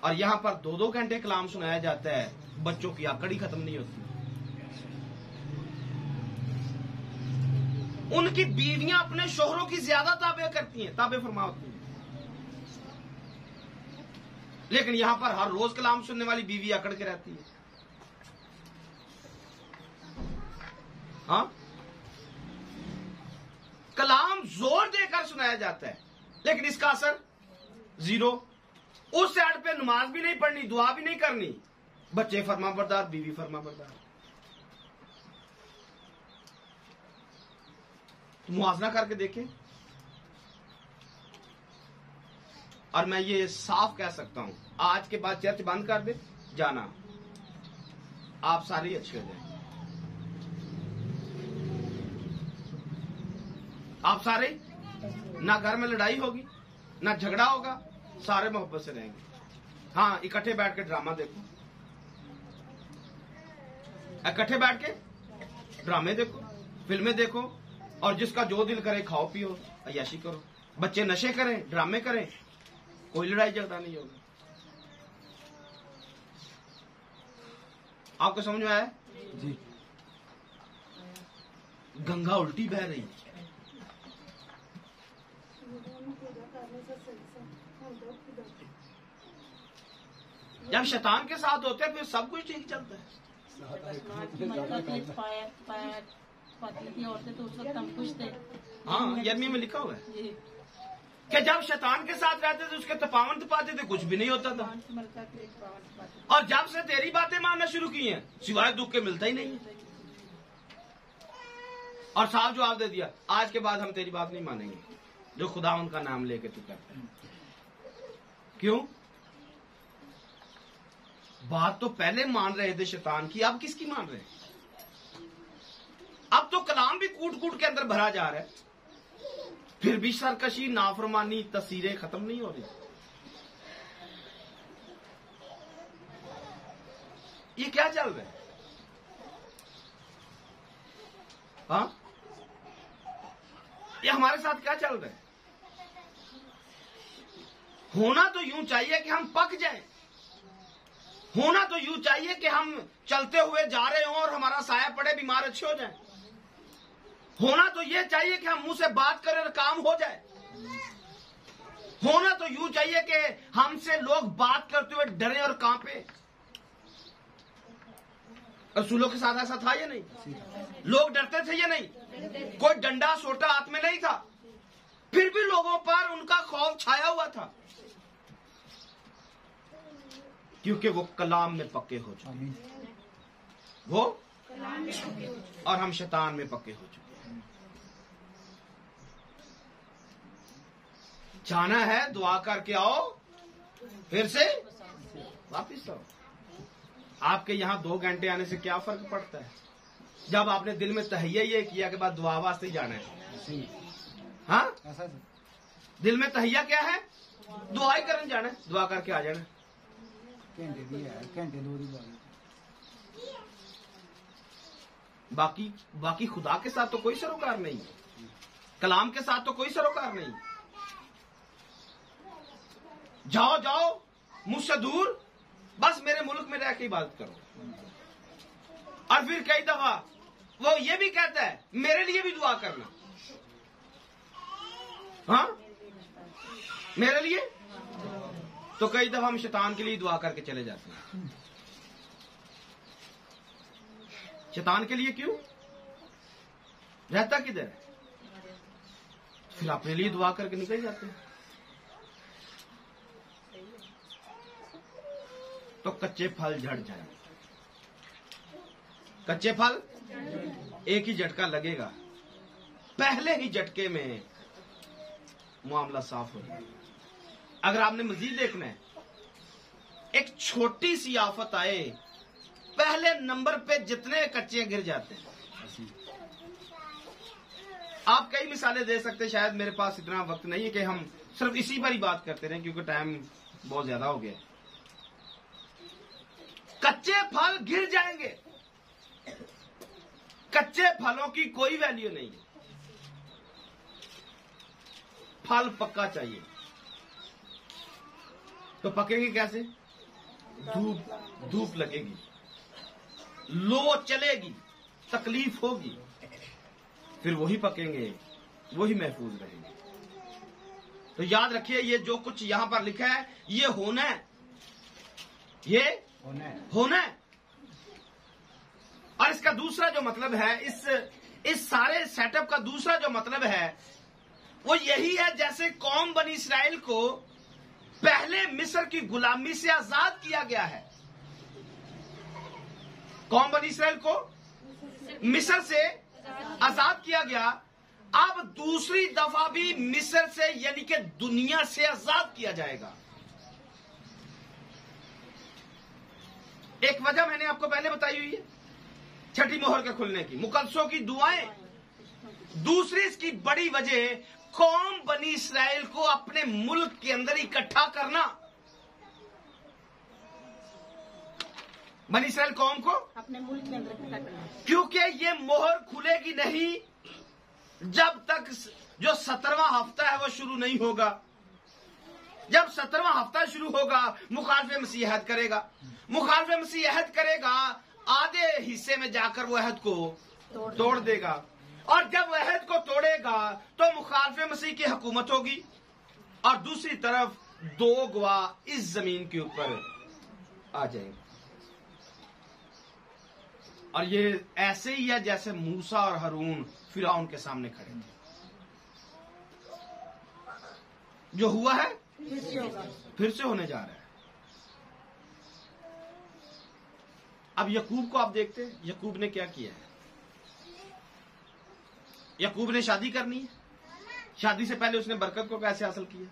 और यहां पर 2-2 घंटे कलाम सुनाया जाता है, बच्चों की आकड़ी खत्म नहीं होती। उनकी बीवियां अपने शोहरों की ज्यादा ताबे करती हैं, ताबे फरमा होती हैं। लेकिन यहां पर हर रोज कलाम सुनने वाली बीवी अकड़ के रहती है। हाँ, कलाम जोर देकर सुनाया जाता है, लेकिन इसका असर जीरो। उस साइड पे नमाज भी नहीं पढ़नी, दुआ भी नहीं करनी, बच्चे फरमाबरदार, बीवी फरमाबरदार। तो मुआवजा करके देखें। और मैं ये साफ कह सकता हूं, आज के बाद चर्च बंद कर दे जाना, आप सारे ही अच्छे हो जाएंगे। आप सारे, ना घर में लड़ाई होगी, ना झगड़ा होगा, सारे मोहब्बत से रहेंगे। हाँ, इकट्ठे बैठ के ड्रामा देखो, इकट्ठे बैठ के ड्रामे देखो, फिल्में देखो, और जिसका जो दिल करे खाओ पियो, अय्याशी करो। बच्चे नशे करें, ड्रामे करें, कोई लड़ाई झगड़ा नहीं होगा। आपको समझ में आया जी? गंगा उल्टी बह रही है। जब शैतान के साथ होते हैं फिर सब कुछ ठीक चलता है। पतली औरतें तो उस वक्त हम खुश थे। हाँ, यर्मी में लिखा हुआ है कि जब शैतान के साथ रहते थे उसके तपावन तपाते थे, कुछ भी नहीं होता था। और जब से तेरी बातें मानना शुरू की हैं, सिवाय दुख के मिलता ही नहीं है। और साफ जवाब दे दिया, आज के बाद हम तेरी बात नहीं मानेंगे जो खुदा उनका नाम लेके तू करता है। क्यों? बात तो पहले मान रहे थे शैतान की, अब किसकी मान रहे हैं? अब तो कलाम भी कूट कूट के अंदर भरा जा रहा है, फिर भी सरकशी, नाफरमानी, तस्वीरें खत्म नहीं हो रही। ये क्या चल रहा है? हाँ, ये हमारे साथ क्या चल रहा है? होना तो यूं चाहिए कि हम पक जाएं, होना तो यूं चाहिए कि हम चलते हुए जा रहे हों और हमारा साया पड़े, बीमार अच्छे हो जाएं। होना तो ये चाहिए कि हम मुंह से बात करें और काम हो जाए। होना तो यूं चाहिए कि हमसे लोग बात करते हुए डरे और कांपे। रसूलों के साथ ऐसा था या नहीं? लोग डरते थे या नहीं? कोई डंडा सोटा हाथ में नहीं था, फिर भी लोगों पर उनका खौफ छाया हुआ था, क्योंकि वो कलाम में पक्के हो चुके, वो और हम शैतान में पक्के हो चुके। जाना है, दुआ करके आओ, फिर से वापिस आओ। आपके यहां 2 घंटे आने से क्या फर्क पड़ता है, जब आपने दिल में तहैया ये किया के बाद दुआ वास्ते ही जाना है। हाँ, दिल में तहैया क्या है? दुआ ही करने जाना है, दुआ करके आ जाना। घंटे 2 बाकी खुदा के साथ तो कोई सरोकार नहीं, कलाम के साथ तो कोई सरोकार नहीं। जाओ जाओ मुझसे दूर, बस मेरे मुल्क में रह के इबादत करो। और फिर कई दफा वो ये भी कहता है मेरे लिए भी दुआ करना। हाँ, मेरे लिए। तो कई दफा हम शैतान के लिए दुआ करके चले जाते हैं। शैतान के लिए क्यों? रहता किधर है? फिर अपने लिए दुआ करके निकल जाते हैं। तो कच्चे फल झड़ जाए। कच्चे फल एक ही झटका लगेगा, पहले ही झटके में मामला साफ हो जाएगा। अगर आपने मजीद देखना है, एक छोटी सी आफत आए, पहले नंबर पे जितने कच्चे गिर जाते हैं। आप कई मिसालें दे सकते, शायद मेरे पास इतना वक्त नहीं है कि हम सिर्फ इसी पर ही बात करते रहें, क्योंकि टाइम बहुत ज्यादा हो गया। कच्चे फल गिर जाएंगे, कच्चे फलों की कोई वैल्यू नहीं है। फल पक्का चाहिए। तो पकेंगे कैसे? धूप लगेगी, लो चलेगी, तकलीफ होगी, फिर वही पकेंगे, वही महफूज रहेंगे। तो याद रखिए, ये जो कुछ यहां पर लिखा है ये होना है, ये होना है। और इसका दूसरा जो मतलब है, इस सारे सेटअप का दूसरा जो मतलब है वो यही है, जैसे कौम बनी इस्राइल को पहले मिस्र की गुलामी से आजाद किया गया है। कौम बनी इस्राइल को मिस्र से आजाद किया गया, अब दूसरी दफा भी मिस्र से यानी कि दुनिया से आजाद किया जाएगा। एक वजह मैंने आपको पहले बताई हुई है छठी मोहर के खुलने की, मुकद्दसों की दुआएं। दूसरी इसकी बड़ी वजह कौम बनी इस्राइल को अपने मुल्क के अंदर इकट्ठा करना। बनी इस्राइल कौम को अपने मुल्क के अंदर इकट्ठा करना, क्योंकि ये मोहर खुलेगी नहीं जब तक जो 17वां हफ्ता है वो शुरू नहीं होगा। जब 17वां हफ्ता शुरू होगा, मुखालिफ मसीह अहद करेगा, मुखालिफ मसीह अहद करेगा, आधे हिस्से में जाकर वो अहद को तोड़ देगा, और जब वह अहद को तोड़ेगा तो मुखालिफ मसीह की हुकूमत होगी, और दूसरी तरफ 2 गवाह इस जमीन के ऊपर आ जाएंगे। और ये ऐसे ही है जैसे मूसा और हारून फिरौन के सामने खड़े थे। जो हुआ है फिर से होने जा रहा है। अब यकूब को आप देखते हैं, यकूब ने क्या किया है। यकूब ने शादी करनी है, शादी से पहले उसने बरकत को कैसे हासिल किया?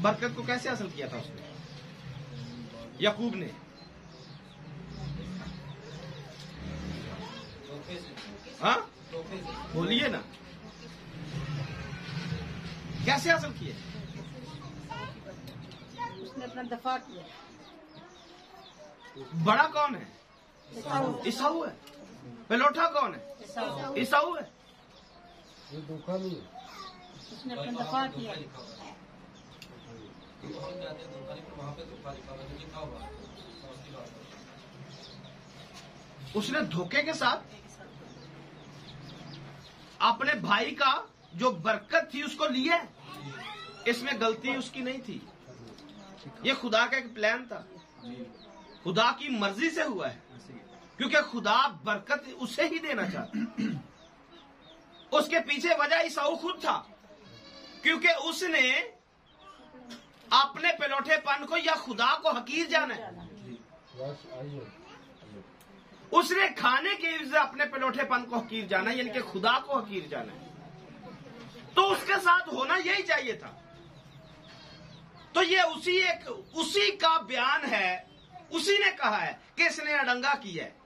बरकत को कैसे हासिल किया था उसने, यकूब ने? हाँ बोलिए ना, कैसे हासिल किए? उसने अपना दफा किया। बड़ा कौन है? ईसाऊ है। पेलोठा कौन है? ईसाऊ है। उसने अपना दफा किया। उसने धोखे के साथ अपने भाई का जो बरकत थी उसको लिया। इसमें गलती उसकी नहीं थी, ये खुदा का एक प्लान था, खुदा की मर्जी से हुआ है, क्योंकि खुदा बरकत उसे ही देना चाहता। उसके पीछे वजह ईसाऊ खुद था, क्योंकि उसने अपने पेलोठेपन को या खुदा को हकीर जाना है। उसने खाने के वजह अपने पेलोठेपन को हकीर जाना, यानी कि खुदा को हकीर जाना है। तो उसके साथ होना यही चाहिए था। तो ये उसी का बयान है, उसी ने कहा है कि इसने अड़ंगा किया है।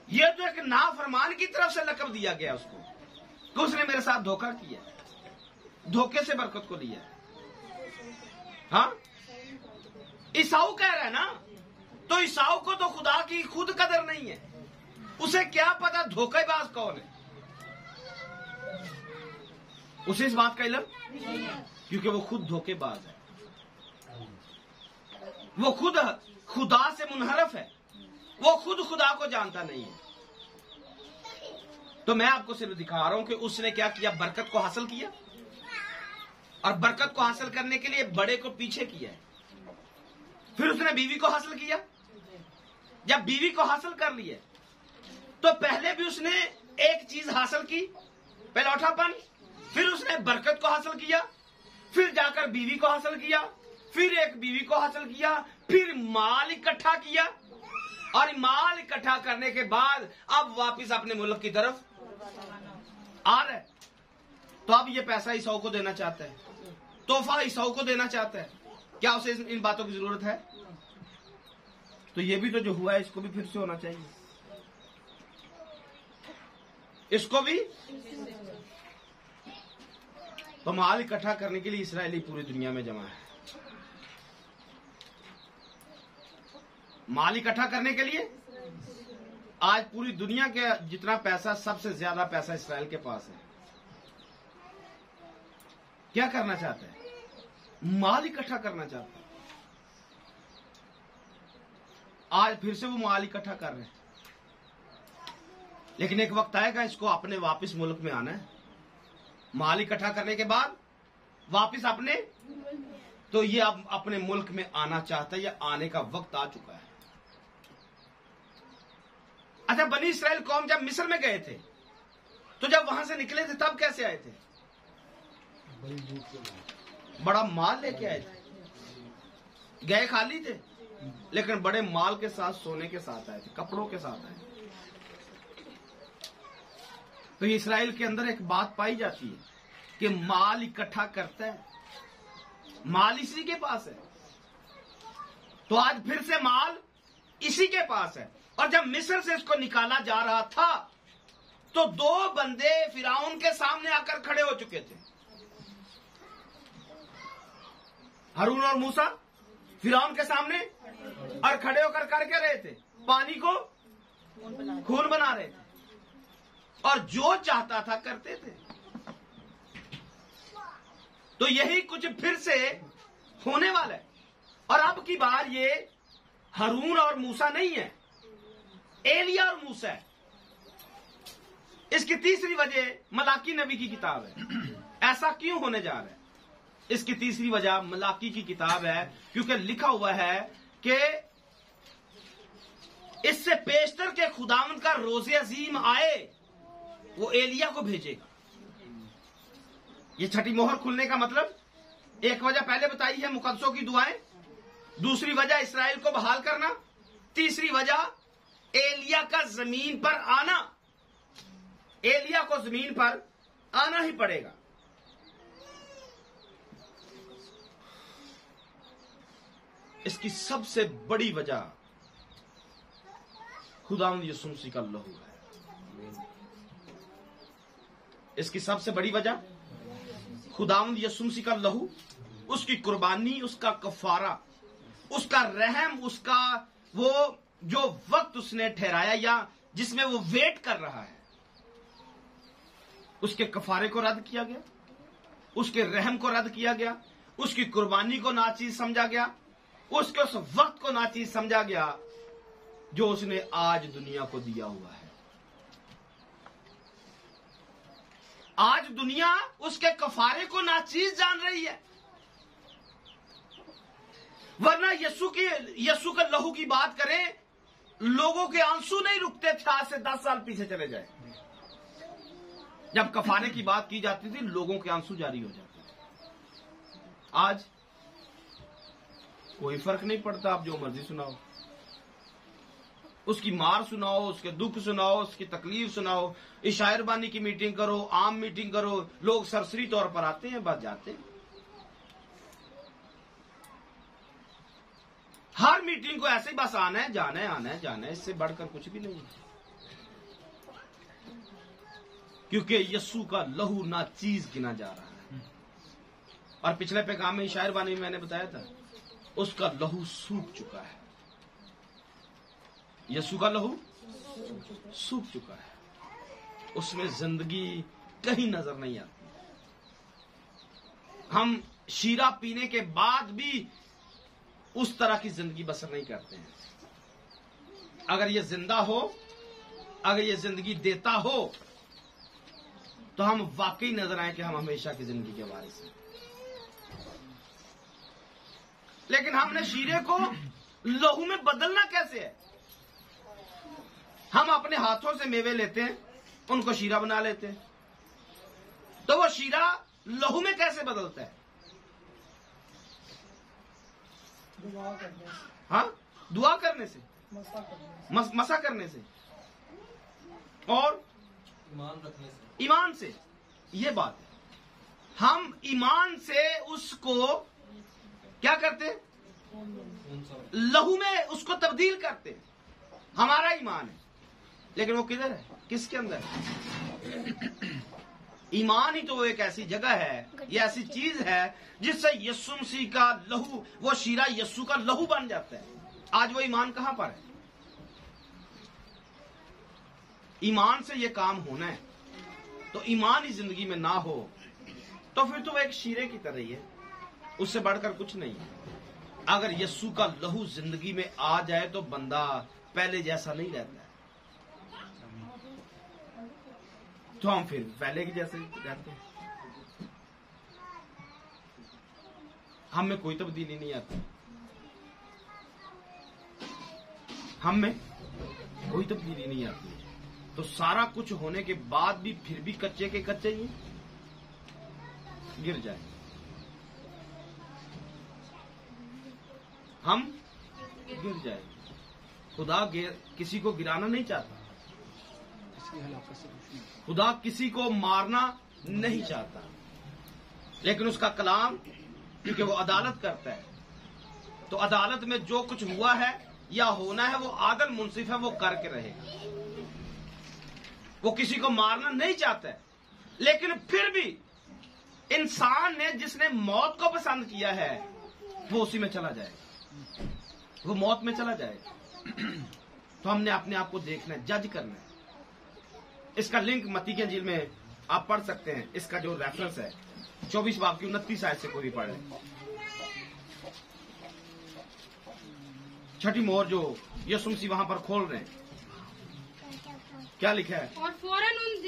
ये तो एक नाफरमान की तरफ से लकब दिया गया उसको कि उसने मेरे साथ धोखा किया, धोखे से बरकत को लिया। हाँ, ईसाऊ कह रहा है ना, तो ईसाऊ को तो खुदा की खुद कदर नहीं है। उसे क्या पता धोखेबाज कौन है, उसे इस बात का इल्म, क्योंकि वो खुद धोखेबाज है, वो खुद खुदा से मुनहरफ है, वो खुद खुदा को जानता नहीं है। तो मैं आपको सिर्फ दिखा रहा हूं कि उसने क्या किया, बरकत को हासिल किया, और बरकत को हासिल करने के लिए बड़े को पीछे किया है। फिर उसने बीवी को हासिल किया। जब बीवी को हासिल कर लिया तो पहले भी उसने एक चीज हासिल की, पेलौठापन, फिर उसने बरकत को हासिल किया, फिर जाकर बीवी को हासिल किया, फिर एक बीवी को हासिल किया, फिर माल इकट्ठा किया, और माल इकट्ठा करने के बाद अब वापस अपने मुल्क की तरफ आ रहा है। तो अब ये पैसा ईसाऊ को देना चाहता है, तोहफा ईसाऊ को देना चाहता है। क्या उसे इन बातों की जरूरत है? तो ये भी तो जो हुआ है इसको भी फिर से होना चाहिए, इसको भी। तो माल इकट्ठा करने के लिए इस्राएली पूरी दुनिया में जमा है। माल इकट्ठा करने के लिए आज पूरी दुनिया के जितना पैसा, सबसे ज्यादा पैसा इस्राएल के पास है। क्या करना चाहता है? माल इकट्ठा करना चाहता है। आज फिर से वो माल इकट्ठा कर रहे हैं, लेकिन एक वक्त आएगा इसको अपने वापस मुल्क में आना है। माल इकट्ठा करने के बाद वापस अपने, तो ये अब अपने मुल्क में आना चाहता है, या आने का वक्त आ चुका है। अच्छा, बनी इस्राएल कौम जब मिस्र में गए थे, तो जब वहां से निकले थे तब कैसे आए थे? बड़ा माल लेके आए थे। गए खाली थे, लेकिन बड़े माल के साथ, सोने के साथ आए थे, कपड़ों के साथ आए थे। तो इस्राएल के अंदर एक बात पाई जाती है कि माल इकट्ठा करता है, माल इसी के पास है। तो आज फिर से माल इसी के पास है। और जब मिस्र से इसको निकाला जा रहा था, तो दो बंदे फिरौन के सामने आकर खड़े हो चुके थे, हारून और मूसा फिरौन के सामने, और खड़े होकर कर क्या रहे थे? पानी को खून बना रहे थे, और जो चाहता था करते थे। तो यही कुछ फिर से होने वाला है। और अब की बार ये हारून और मूसा नहीं है, एलिया और मूसा है। इसकी तीसरी वजह मलाकी नबी की किताब है। ऐसा क्यों होने जा रहा है? इसकी तीसरी वजह मलाकी की किताब है, क्योंकि लिखा हुआ है कि इससे पेशतर के खुदावंद का रोज़े अजीम आए, वो एलिया को भेजेगा। ये छठी मोहर खुलने का मतलब, एक वजह पहले बताई है मुकद्दसों की दुआएं, दूसरी वजह इस्राएल को बहाल करना, तीसरी वजह एलिया का जमीन पर आना। एलिया को जमीन पर आना ही पड़ेगा। इसकी सबसे बड़ी वजह खुदावंद यीशु मसीह का लहू है। इसकी सबसे बड़ी वजह खुदावंद यीशु मसीह का लहू, उसकी कुर्बानी, उसका कफारा, उसका रहम, उसका वो जो वक्त उसने ठहराया या जिसमें वो वेट कर रहा है, उसके कफारे को रद्द किया गया, उसके रहम को रद्द किया गया, उसकी कुर्बानी को नाचीज समझा गया, उसके उस वक्त को नाचीज समझा गया जो उसने आज दुनिया को दिया हुआ है। आज दुनिया उसके कफारे को नाचीज जान रही है। वरना यीशु के लहू की बात करें, लोगों के आंसू नहीं रुकते थे। आज से 10 साल पीछे चले जाए, जब कफारे की बात की जाती थी, लोगों के आंसू जारी हो जाते थे। आज कोई फर्क नहीं पड़ता, आप जो मर्जी सुनाओ, उसकी मार सुनाओ, उसके दुख सुनाओ, उसकी तकलीफ सुनाओ, इस शायरबानी की मीटिंग करो, आम मीटिंग करो, लोग सरसरी तौर पर आते हैं, बस जाते हैं। हर मीटिंग को ऐसे ही बस आना है, जाना है, आना है, जाना है, इससे बढ़कर कुछ भी नहीं है। क्योंकि यीशु का लहू ना चीज गिना जा रहा है। और पिछले पैगाम में शायरबानी में मैंने बताया था, उसका लहू सूख चुका है। यीशु का लहू सूख चुका है, उसमें जिंदगी कहीं नजर नहीं आती। हम शीरा पीने के बाद भी उस तरह की जिंदगी बसर नहीं करते हैं। अगर ये जिंदा हो, अगर ये जिंदगी देता हो, तो हम वाकई नजर आए कि हम हमेशा की जिंदगी के वारिस हैं। लेकिन हमने शीरे को लहू में बदलना कैसे है? हम अपने हाथों से मेवे लेते हैं, उनको शीरा बना लेते हैं। तो वो शीरा लहू में कैसे बदलता है? हाँ, दुआ करने से, मसा करने से, और ईमान से। ये बात है, हम ईमान से उसको क्या करते? लहू में उसको तब्दील करते हैं। हमारा ईमान है, लेकिन वो किधर है? किसके अंदर है? ईमान ही तो वो एक ऐसी जगह है, ये ऐसी चीज है जिससे यीशु मसीह का लहू, वो शीरा यीशु का लहू बन जाता है। आज वो ईमान कहां पर है? ईमान से ये काम होना है। तो ईमान ही जिंदगी में ना हो तो फिर तो वो एक शीरे की तरह ही है, उससे बढ़कर कुछ नहीं है। अगर यीशु का लहू जिंदगी में आ जाए तो बंदा पहले जैसा नहीं रहता है, तो हम फिर पहले के जैसे रहते हैं। हम में कोई तब्दीली नहीं आती, हम में कोई तब्दीली नहीं आती। तो सारा कुछ होने के बाद भी फिर भी कच्चे के कच्चे ही गिर जाए। हम गिर जाए। खुदा किसी को गिराना नहीं चाहता, खुदा किसी को मारना नहीं चाहता, लेकिन उसका कलाम क्योंकि वो अदालत करता है, तो अदालत में जो कुछ हुआ है या होना है वो आदल मुंसिफ है, वो करके रहेगा। वो किसी को मारना नहीं चाहता है, लेकिन फिर भी इंसान ने जिसने मौत को पसंद किया है वो उसी में चला जाएगा, वो मौत में चला जाएगा। तो हमने अपने आप को देखना है, जज करना है। इसका लिंक मत्ती की इंजील में आप पढ़ सकते हैं। इसका जो रेफरेंस है 24 बाब की 29 आयत से कोई भी पढ़ ले। छठी मोहर जो यीशु मसीह वहां पर खोल रहे हैं, क्या लिखा है? और फौरन उन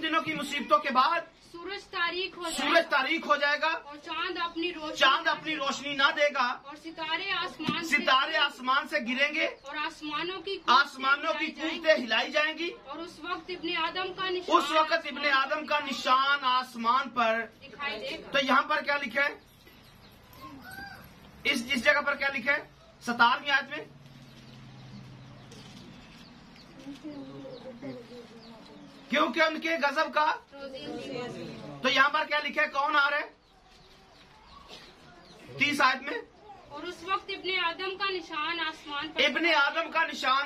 दिनों की मुसीबतों के बाद सूरज तारीख हो जाएगा और चांद अपनी रोशनी ना देगा और सितारे आसमान से गिरेंगे और आसमानों की कूदते हिलाई जाएंगी और उस वक्त इब्ने आदम का निशान आसमान पर दिखाई देगा। तो यहाँ पर क्या लिखा है? इस जगह पर क्या लिखा है? 17वीं आयत में क्योंकि उनके गजब का, तो यहाँ पर क्या लिखा है? कौन आ रहा है? 30 आयत में, और उस वक्त इब्ने आदम का निशान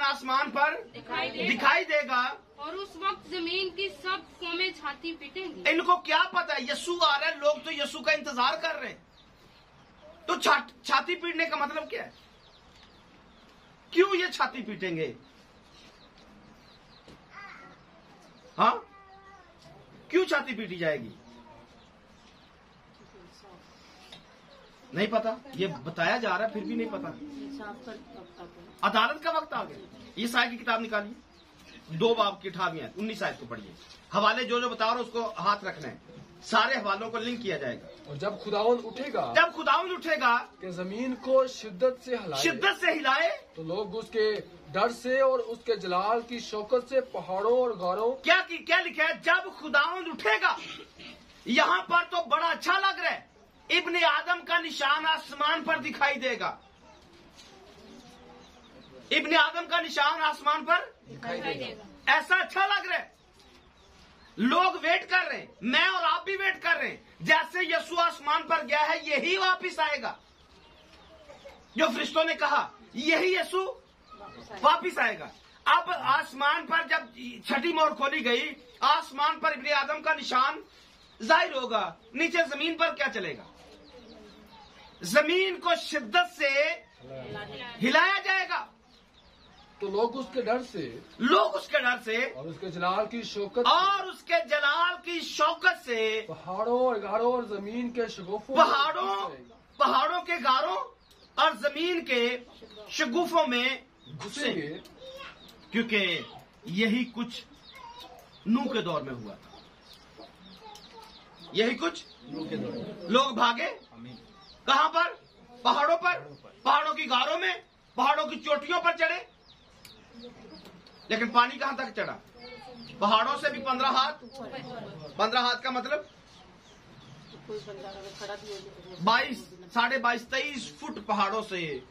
आसमान पर दिखाई देगा और उस वक्त जमीन की सब कौमें छाती पीटेंगी। इनको क्या पता है? यीशु आ रहा है, लोग तो यीशु का इंतजार कर रहे हैं। तो छाती पीटने का मतलब क्या है? क्यों ये छाती पीटेंगे? हाँ, क्यों छाती पीटी जाएगी? नहीं पता, ये बताया जा रहा है फिर भी नहीं पता। अदालत का वक्त आ गया। ये साय की किताब निकालिए, 2 बाब की 18वीं आयत 19 आयत को पढ़िए। हवाले जो बता रहा है उसको हाथ रखना है, सारे हवालों को लिंक किया जाएगा। और जब खुदावंद उठेगा कि जमीन को शिद्दत से हिलाए तो लोग उसके डर से और उसके जलाल की शौकत से पहाड़ों और गारों क्या लिखा है? जब खुदावंद उठेगा। यहाँ पर तो बड़ा अच्छा लग रहा है, इब्ने आदम का निशान आसमान पर दिखाई देगा। इब्ने आदम का निशान आसमान पर दिखाई देगा। ऐसा अच्छा लग रहा है, लोग वेट कर रहे हैं, मैं और आप भी वेट कर रहे हैं। जैसे यीशु आसमान पर गया है यही वापिस आएगा। जो फरिश्तों ने कहा यही यीशु वापिस आएगा। अब आसमान पर जब छठी मोहर खोली गई, आसमान पर इब्ने आदम का निशान जाहिर होगा। नीचे जमीन पर क्या चलेगा? जमीन को शिद्दत से हिलाया जाएगा। तो लोग उसके डर से और उसके जलाल की शौकत से पहाड़ों और गारों और जमीन के शगुफों पहाड़ों के गारों और जमीन के शगुफों में घुसेंगे, क्योंकि यही कुछ नूह के दौर में हुआ था। यही कुछ नूह के दौर में लोग भागे कहां पर? पहाड़ों पर, पहाड़ों की गारों में, पहाड़ों की चोटियों पर चढ़े। लेकिन पानी कहां तक चढ़ा? पहाड़ों से भी 15 हाथ। 15 हाथ का मतलब 22, 22.5, 23 फुट पहाड़ों से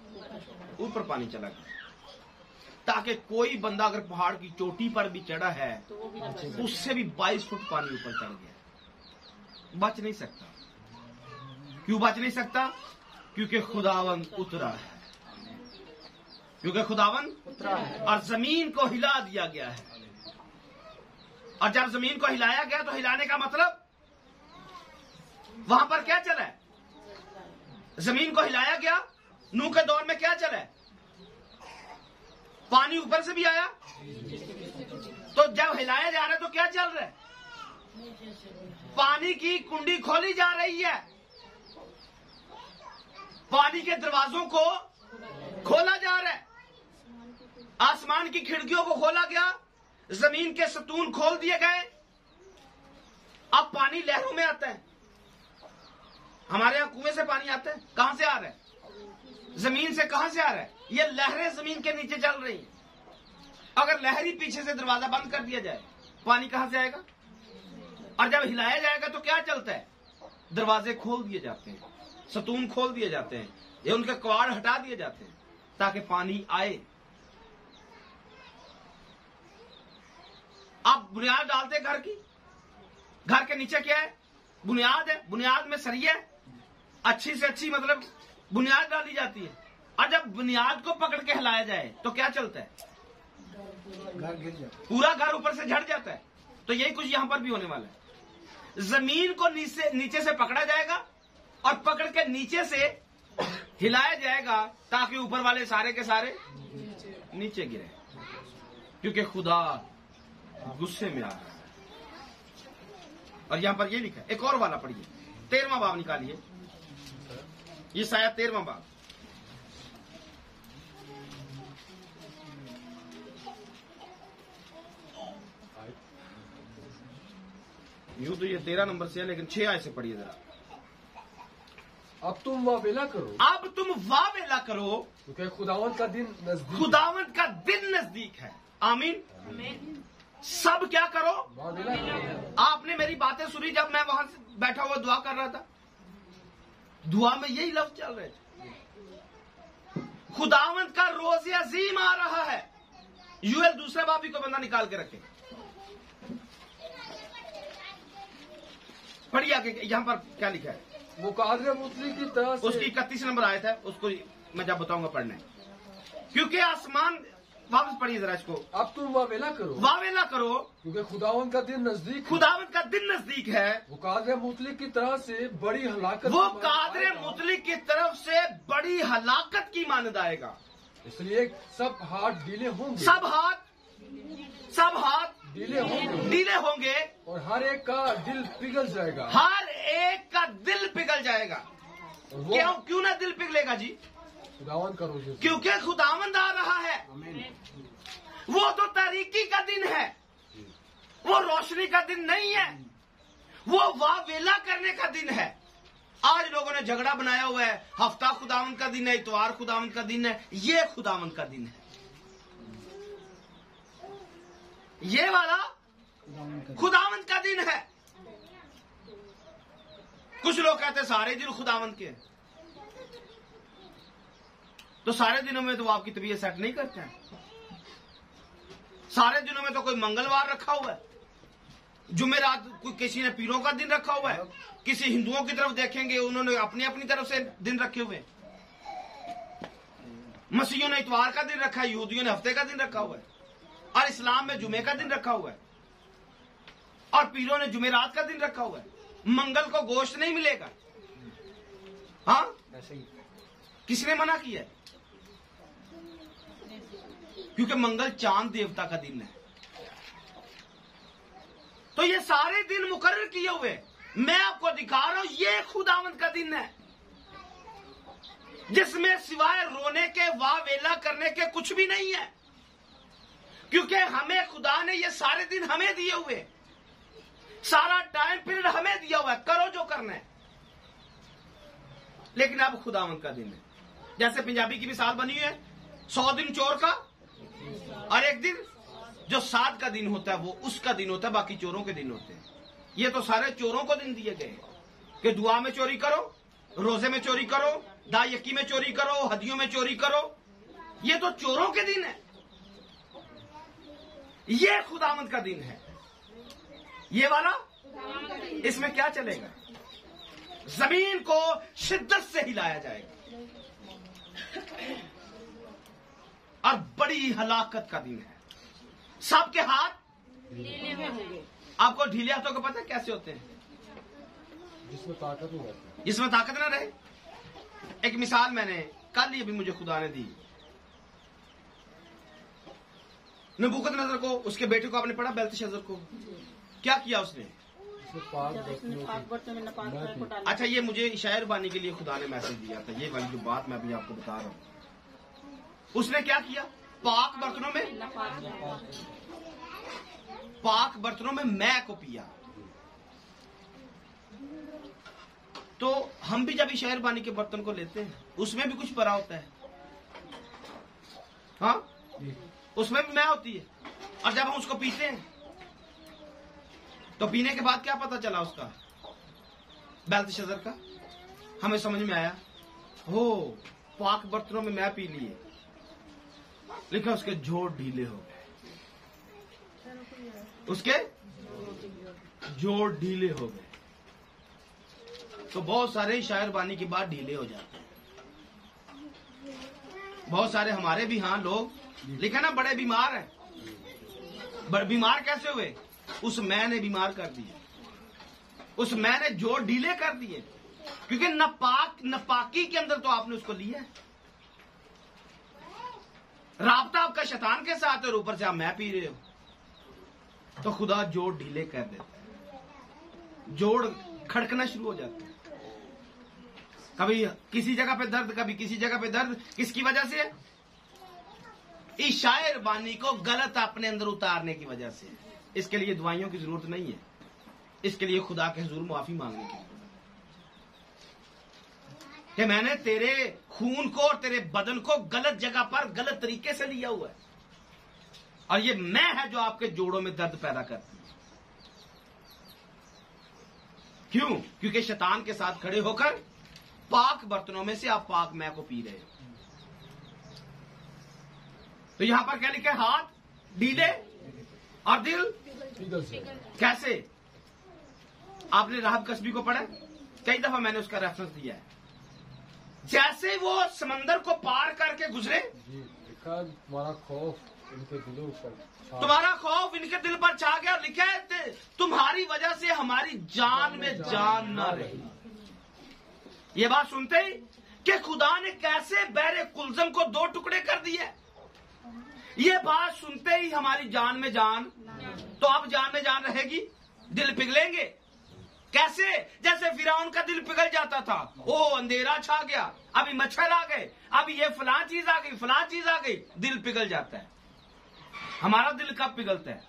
ऊपर पानी चला गया, ताकि कोई बंदा अगर पहाड़ की चोटी पर भी चढ़ा है उससे भी 22 फुट पानी ऊपर चढ़ गया, बच नहीं सकता। क्यों बच नहीं सकता? क्योंकि खुदावन उतरा है, क्योंकि खुदावन उतरा है और जमीन को हिला दिया गया है। और जब जमीन को हिलाया गया तो हिलाने का मतलब वहां पर क्या चला है? जमीन को हिलाया गया। नूह के दौर में क्या चला है? पानी ऊपर से भी आया। तो जब हिलाया जा रहा है तो क्या चल रहा है? पानी की कुंडी खोली जा रही है, पानी के दरवाजों को खोला जा रहा है, आसमान की खिड़कियों को खोला गया, जमीन के सतून खोल दिए गए। अब पानी लहरों में आता है। हमारे यहां कुएं से पानी आता है, कहां से आ रहा है? जमीन से। कहां से आ रहा है? ये लहरें जमीन के नीचे चल रही हैं। अगर लहर ही पीछे से दरवाजा बंद कर दिया जाए, पानी कहां से आएगा? और जब हिलाया जाएगा तो क्या चलता है? दरवाजे खोल दिए जाते हैं, सतून खोल दिए जाते हैं, ये उनके कवाड़ हटा दिए जाते हैं ताकि पानी आए। आप बुनियाद डालते हैं घर की, घर के नीचे क्या है? बुनियाद है। बुनियाद में सरिया अच्छी से अच्छी मतलब बुनियाद डाली जाती है। और जब बुनियाद को पकड़ के हिलाया जाए तो क्या चलता है? घर गिर जाता है, पूरा घर ऊपर से झड़ जाता है। तो यही कुछ यहां पर भी होने वाला है। जमीन को नीचे से पकड़ा जाएगा और पकड़ के नीचे से हिलाया जाएगा ताकि ऊपर वाले सारे के सारे नीचे गिरे, क्योंकि खुदा गुस्से में आ रहा है। और यहां पर ये लिखा है। एक और वाला पढ़िए, 13वां बाब निकालिए, ये शायद 13वां बाब। यूं तो ये 13 नंबर से है, लेकिन 6 आयत से पढ़िए जरा। अब तुम वावेला करो, अब तुम वावेला करो, क्योंकि खुदावंत का दिन नजदीक, खुदावंत का दिन नजदीक है। आमीन। सब क्या करो? वावेला करो। आपने मेरी बातें सुनी जब मैं वहां से बैठा हुआ दुआ कर रहा था। दुआ में यही लफ्ज चल रहे थे। खुदावंत का रोज़े अजीम आ रहा है। यूएल दूसरा बाब भी को बंदा निकाल के रखे। पढ़िए आगे, यहां पर क्या लिखा है? वो कादर मुतली की तरह से, उसकी 31 नंबर आयत है, उसको मैं जब बताऊंगा पढ़ने। क्योंकि आसमान, वापस पढ़िए जरा इसको। अब तुम वावेला करो, वावेला करो, क्योंकि खुदावंत का दिन नजदीक, खुदावंत का दिन नजदीक है। वो कादर मुतली की तरह से बड़ी हलाकत, वो कादर मुतलिक की तरफ से बड़ी हलाकत की मानद आएगा। इसलिए सब हाथ ढीले होंगे, सब हाथ ढीले होंगे और हर एक का दिल पिघल जाएगा, हर एक का दिल पिघल जाएगा। क्यों ना दिल पिघलेगा जी? खुदावंत का रोज़े, क्योंकि खुदावंद आ रहा है। वो तो तारीकी का दिन है, वो रोशनी का दिन नहीं है, वो वावेला करने का दिन है। आज लोगों ने झगड़ा बनाया हुआ है, हफ्ता खुदावंद का दिन है, इतवार खुदावंद का दिन है। ये खुदावंद का दिन है, ये वाला खुदावंद का दिन है। कुछ लोग कहते हैं सारे दिन खुदावंद के, तो सारे दिनों में तो वो आपकी तबीयत सेट नहीं करते हैं। सारे दिनों में तो कोई मंगलवार रखा हुआ है, जुमेरात कोई किसी ने पीरों का दिन रखा हुआ है, किसी हिंदुओं की तरफ देखेंगे उन्होंने अपनी अपनी तरफ से दिन रखे हुए। मसीहियों ने इतवार का दिन रखा है, यहूदियों ने हफ्ते का दिन रखा हुआ है, और इस्लाम में जुमे का दिन रखा हुआ है, और पीरों ने जुमेरात का दिन रखा हुआ है। मंगल को गोश्त नहीं मिलेगा। हाँ, किसने मना किया? क्योंकि मंगल चांद देवता का दिन है। तो ये सारे दिन मुकर्रर किए हुए मैं आपको दिखा रहा हूं, ये खुदावंद का दिन है जिसमें सिवाय रोने के, वावेला करने के कुछ भी नहीं है। क्योंकि हमें खुदा ने ये सारे दिन हमें दिए हुए, सारा टाइम पीरियड हमें दिया हुआ है, करो जो करना है। लेकिन अब खुदावंद का दिन है। जैसे पंजाबी की मिसाल बनी हुई है, 100 दिन चोर का और एक दिन जो 7 का दिन होता है वो उसका दिन होता है, बाकी चोरों के दिन होते हैं। ये तो सारे चोरों को दिन दिए गए कि दुआ में चोरी करो, रोजे में चोरी करो, दायकी में चोरी करो, हदियों में चोरी करो। ये तो चोरों के दिन है। ये खुदावंद का दिन है, ये वाला। इसमें क्या चलेगा? जमीन को शिद्दत से हिलाया जाएगा। और बड़ी हलाकत का दिन है। सबके हाथ ढीले होंगे। आपको ढीले हाथों को पता है कैसे होते हैं? जिसमें ताकत नहीं रहती, जिसमें ताकत ना रहे। एक मिसाल मैंने कल ही अभी मुझे खुदा ने दी। नबूकदनेस्सर को, उसके बेटे को आपने पढ़ा, बेल्तशस्सर को क्या किया उसने? अच्छा, ये मुझे इशायर बानी के लिए खुदा ने मैसेज दिया था। ये वाली जो बात मैं अभी आपको बता रहा हूँ, उसने क्या किया? पाक बर्तनों में मैं को पिया। तो हम भी जब इशायर बानी के बर्तन को लेते हैं, उसमें भी कुछ परा होता है, हाँ, उसमें भी मैं होती है। और जब हम उसको पीते हैं, तो पीने के बाद क्या पता चला उसका, बेल्तशस्सर का? हमें समझ में आया, हो पाक बर्तनों में मैं पी लिए, लिखा उसके जोड़ ढीले हो गए, उसके जोड़ ढीले हो गए। तो बहुत सारे शायर बानी की बात ढीले हो जाते हैं। बहुत सारे हमारे भी हाँ लोग लिखा ना, बड़े बीमार हैं। बीमार कैसे हुए? उस मैं ने बीमार कर दिए, उस मैं ने जोड़ ढीले कर दिए, क्योंकि नपाकी के अंदर तो आपने उसको लिया है। राब्ता आपका शैतान के साथ और ऊपर से आप मैं पी रहे हो, तो खुदा जोड़ ढीले कर देता है, जोड़ खड़कना शुरू हो जाते हैं। कभी किसी जगह पे दर्द, कभी किसी जगह पे दर्द। किसकी वजह से? इस शायर बानी को गलत अपने अंदर उतारने की वजह से। इसके लिए दवाइयों की जरूरत नहीं है, इसके लिए खुदा के हुजूर माफी मांगने की, कि मैंने तेरे खून को और तेरे बदन को गलत जगह पर गलत तरीके से लिया हुआ है, और ये मैं है जो आपके जोड़ों में दर्द पैदा करती है। क्यों? क्योंकि शैतान के साथ खड़े होकर पाक बर्तनों में से आप पाक मैं को पी रहे हो। तो यहां पर क्या लिखा है? हाथ ढीले और दिल कैसे? आपने राहब कसबी को पढ़ा? कई दफा मैंने उसका रेफरेंस दिया है। जैसे वो समंदर को पार करके गुजरे, तुम्हारा खौफ इनके दिल पर छा गया। लिखा है तुम्हारी वजह से हमारी जान में जान ना रही। ये बात सुनते ही कि खुदा ने कैसे बहरे कुलजम को दो टुकड़े कर दिए, ये बात सुनते ही हमारी जान में जान, तो अब जान में जान रहेगी, दिल पिघलेंगे। कैसे? जैसे फिरौन का दिल पिघल जाता था, ओ अंधेरा छा गया, अभी मच्छर आ गए, अभी ये फलां चीज आ गई, फलां चीज आ गई, दिल पिघल जाता है। हमारा दिल कब पिघलता है?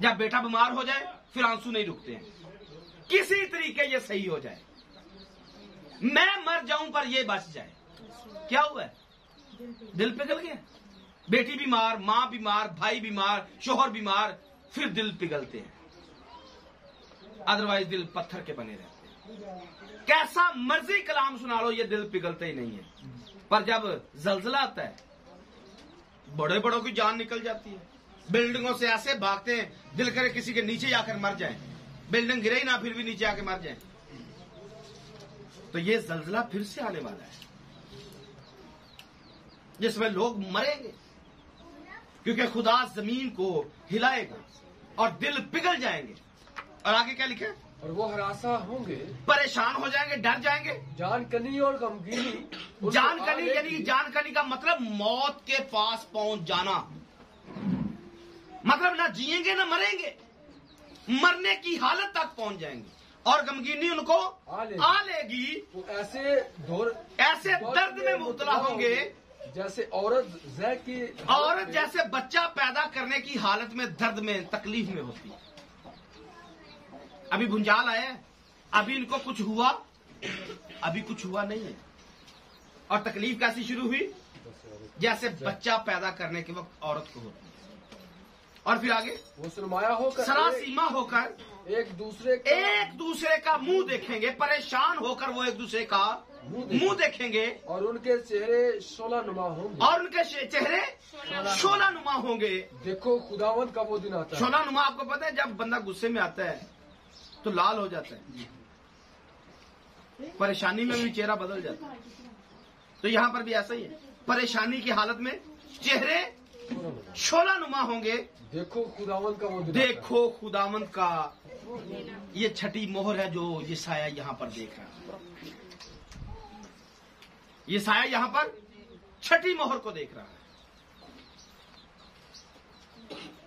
जब बेटा बीमार हो जाए, फिर आंसू नहीं रुकते हैं, किसी तरीके ये सही हो जाए, मैं मर जाऊं पर ये बच जाए। क्या हुआ है? दिल पिघल गया। बेटी बीमार, मां बीमार, भाई बीमार, शोहर बीमार, फिर दिल पिघलते हैं, अदरवाइज दिल पत्थर के बने रहते हैं। कैसा मर्जी कलाम सुना लो, ये दिल पिघलते ही नहीं है। पर जब जलजला आता है, बड़े बड़ों की जान निकल जाती है, बिल्डिंगों से ऐसे भागते हैं, दिल करे किसी के नीचे जाकर मर जाए, बिल्डिंग गिरे ही ना, फिर भी नीचे आके मर जाए। तो ये जलजला फिर से आने वाला है, जिसमें लोग मरेंगे, क्योंकि खुदा जमीन को हिलाएगा और दिल पिघल जाएंगे। और आगे क्या लिखे? और वो हरासा होंगे, परेशान हो जाएंगे, डर जाएंगे। जानकनी और गमगीनी। जानकनी यानी जानकनी का मतलब मौत के पास पहुंच जाना, मतलब ना जिएंगे ना मरेंगे, मरने की हालत तक पहुंच जाएंगे। और गमगीनी उनको आ लेगी। वो ऐसे दर्द में मुब्तला होंगे जैसे औरत जैसे बच्चा पैदा करने की हालत में दर्द में तकलीफ में होती है। अभी भुंजाल आया, अभी इनको कुछ हुआ, अभी कुछ हुआ नहीं है, और तकलीफ कैसी शुरू हुई? जैसे बच्चा पैदा करने के वक्त औरत को होती है। और फिर आगे वो सरमाया होकर, सरासीमा होकर एक दूसरे का मुंह देखेंगे, परेशान होकर वो एक दूसरे का मुंह देखेंगे, और उनके चेहरे शोलानुमा होंगे। देखो खुदावंद का वो दिन आता है। शोलानुमा आपको पता है, जब बंदा गुस्से में आता है तो लाल हो जाता है, परेशानी में भी चेहरा बदल जाता है। तो यहाँ पर भी ऐसा ही है, परेशानी की हालत में चेहरे शोला नुमा होंगे। देखो खुदावंद का वो दिन देखो खुदावंद का ये छठी मोहर है जो ये साया यहाँ पर देख रहा है। ये साया यहाँ पर छठी मोहर को देख रहा है।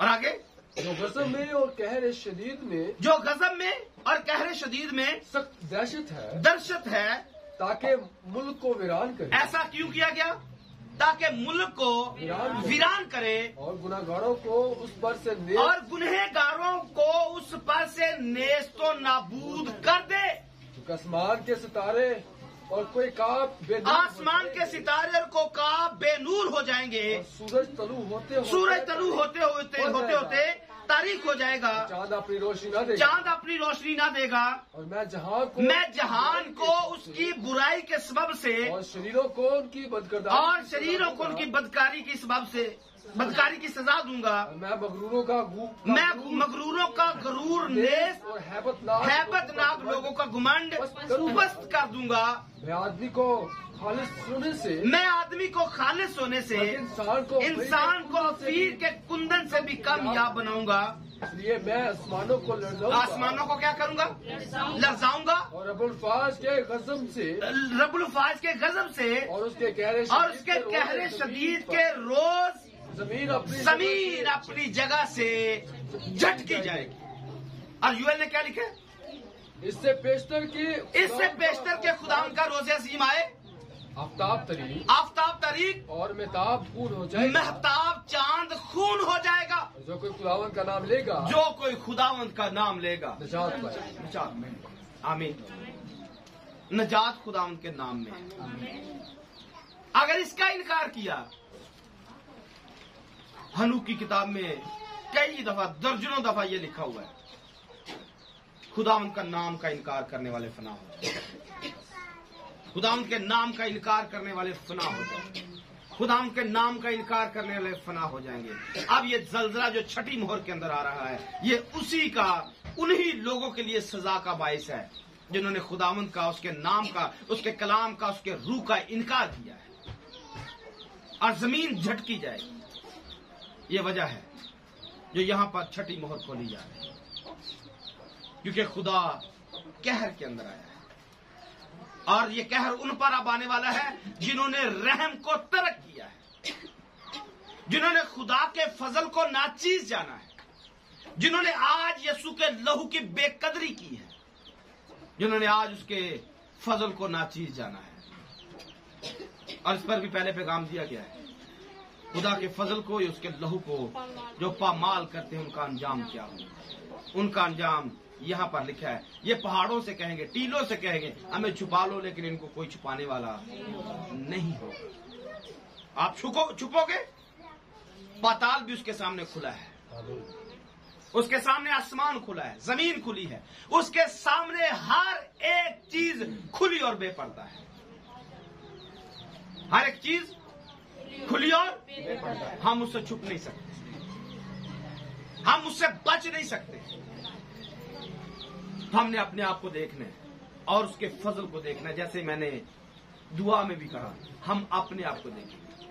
और आगे, जो गजब में और कहर शदीद में, जो गजब में और कहर शदीद में सख्त दहशत है, ताकि मुल्क को वीरान करे। ऐसा क्यों किया गया? ताकि मुल्क को वीरान करे और गुनहगारों को उस पर से नेस्तो नाबूद कर दे। आसमान के सितारे और कोई काब आसमान के सितारे को काब बेनूर हो जाएंगे। सूरज तलू होते तारीख हो जाएगा। चांद अपनी रोशनी न देगा। और मैं जहान को उसकी बुराई के सबब से और शरीरों को उनकी बदकारी की सबब से बदकारी की सजा दूंगा। मैं मगरूरों का गरूर नेस और हैबतनाक लोगों का घुमंड पस्त कर दूंगा। मैं आदमी को खालिस होने से इंसान को पीर के कुंदन से भी कामयाब बनाऊंगा। इसलिए मैं आसमानों को क्या करूंगा? लरजाऊंगा। और रब्बुल फाज के गजब से और उसके कहरे शदीद के रोज जमीन अपनी जगह से झटकी जाएगी। और यूएल ने क्या लिखा? इससे पेशतर के खुदाम का रोज़े अज़ीम आए, आफ्ताब तरीक और महताब खून हो जाएगा। महताब चांद खून हो जाएगा। जो कोई खुदावंद का नाम लेगा नजात में। आमीन। नजात खुदावंद के नाम में। अगर इसका इनकार किया, हनूक की किताब में कई दफा, दर्जनों दफा ये लिखा हुआ है, खुदावंद का नाम का इनकार करने वाले फना हो जाए। खुदावंद के नाम का इनकार करने वाले फना हो जाएंगे। खुदावंद के नाम का इनकार करने वाले फना हो जाएंगे। अब ये जलजला जो छठी मोहर के अंदर आ रहा है, ये उन्हीं लोगों के लिए सजा का बाइस है जिन्होंने खुदावंद का, उसके नाम का, उसके कलाम का, उसके रूह का इनकार किया है। और जमीन झटकी जाएगी। ये वजह है जो यहाँ पर छठी मोहर खोली जा रही है, क्योंकि खुदा कहर के अंदर आया है। और ये कहर उन पर अब आने वाला है जिन्होंने रहम को तर्क किया है, जिन्होंने खुदा के फजल को नाचीज जाना है, जिन्होंने आज यीशु के लहू की बेकदरी की है, जिन्होंने आज उसके फजल को नाचीज जाना है। और इस पर भी पहले पैगाम दिया गया है, खुदा के फजल को या उसके लहू को जो पामाल करते हैं उनका अंजाम क्या होगा। उनका अंजाम यहाँ पर लिखा है। ये पहाड़ों से कहेंगे, टीलों से कहेंगे हमें छुपा लो, लेकिन इनको कोई छुपाने वाला नहीं होगा। आप छुपोगे, पाताल भी उसके सामने खुला है, उसके सामने आसमान खुला है, जमीन खुली है, उसके सामने हर एक चीज खुली और बेपर्दा है। हर एक चीज खुली और हम उससे छुप नहीं सकते, हम उससे बच नहीं सकते। हमने अपने आप को देखना है और उसके फजल को देखना है। जैसे मैंने दुआ में भी कहा, हम अपने आप को देखेंगे।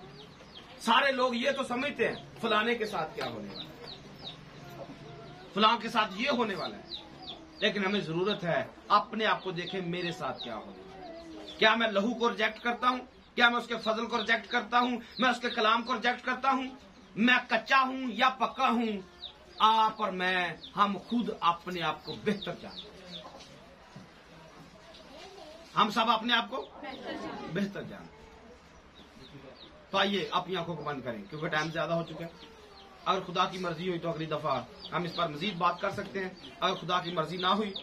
सारे लोग ये तो समझते हैं फलाने के साथ क्या होने वाला है, फलां के साथ ये होने वाला है, लेकिन हमें जरूरत है अपने आप को देखें, मेरे साथ क्या होने वाला है। क्या मैं लहू को रिजेक्ट करता हूं? क्या मैं उसके फजल को रिजेक्ट करता हूं? मैं उसके कलाम को रिजेक्ट करता हूं? मैं कच्चा हूं या पक्का हूं? आप और मैं, हम खुद अपने आप को बेहतर जानते हैं। हम सब अपने आप को बेहतर जानते हैं। तो आइए अपनी आंखों को बंद करें, क्योंकि टाइम ज्यादा हो चुका है। अगर खुदा की मर्जी हुई तो अगली दफा हम इस पर मजीद बात कर सकते हैं। अगर खुदा की मर्जी ना हुई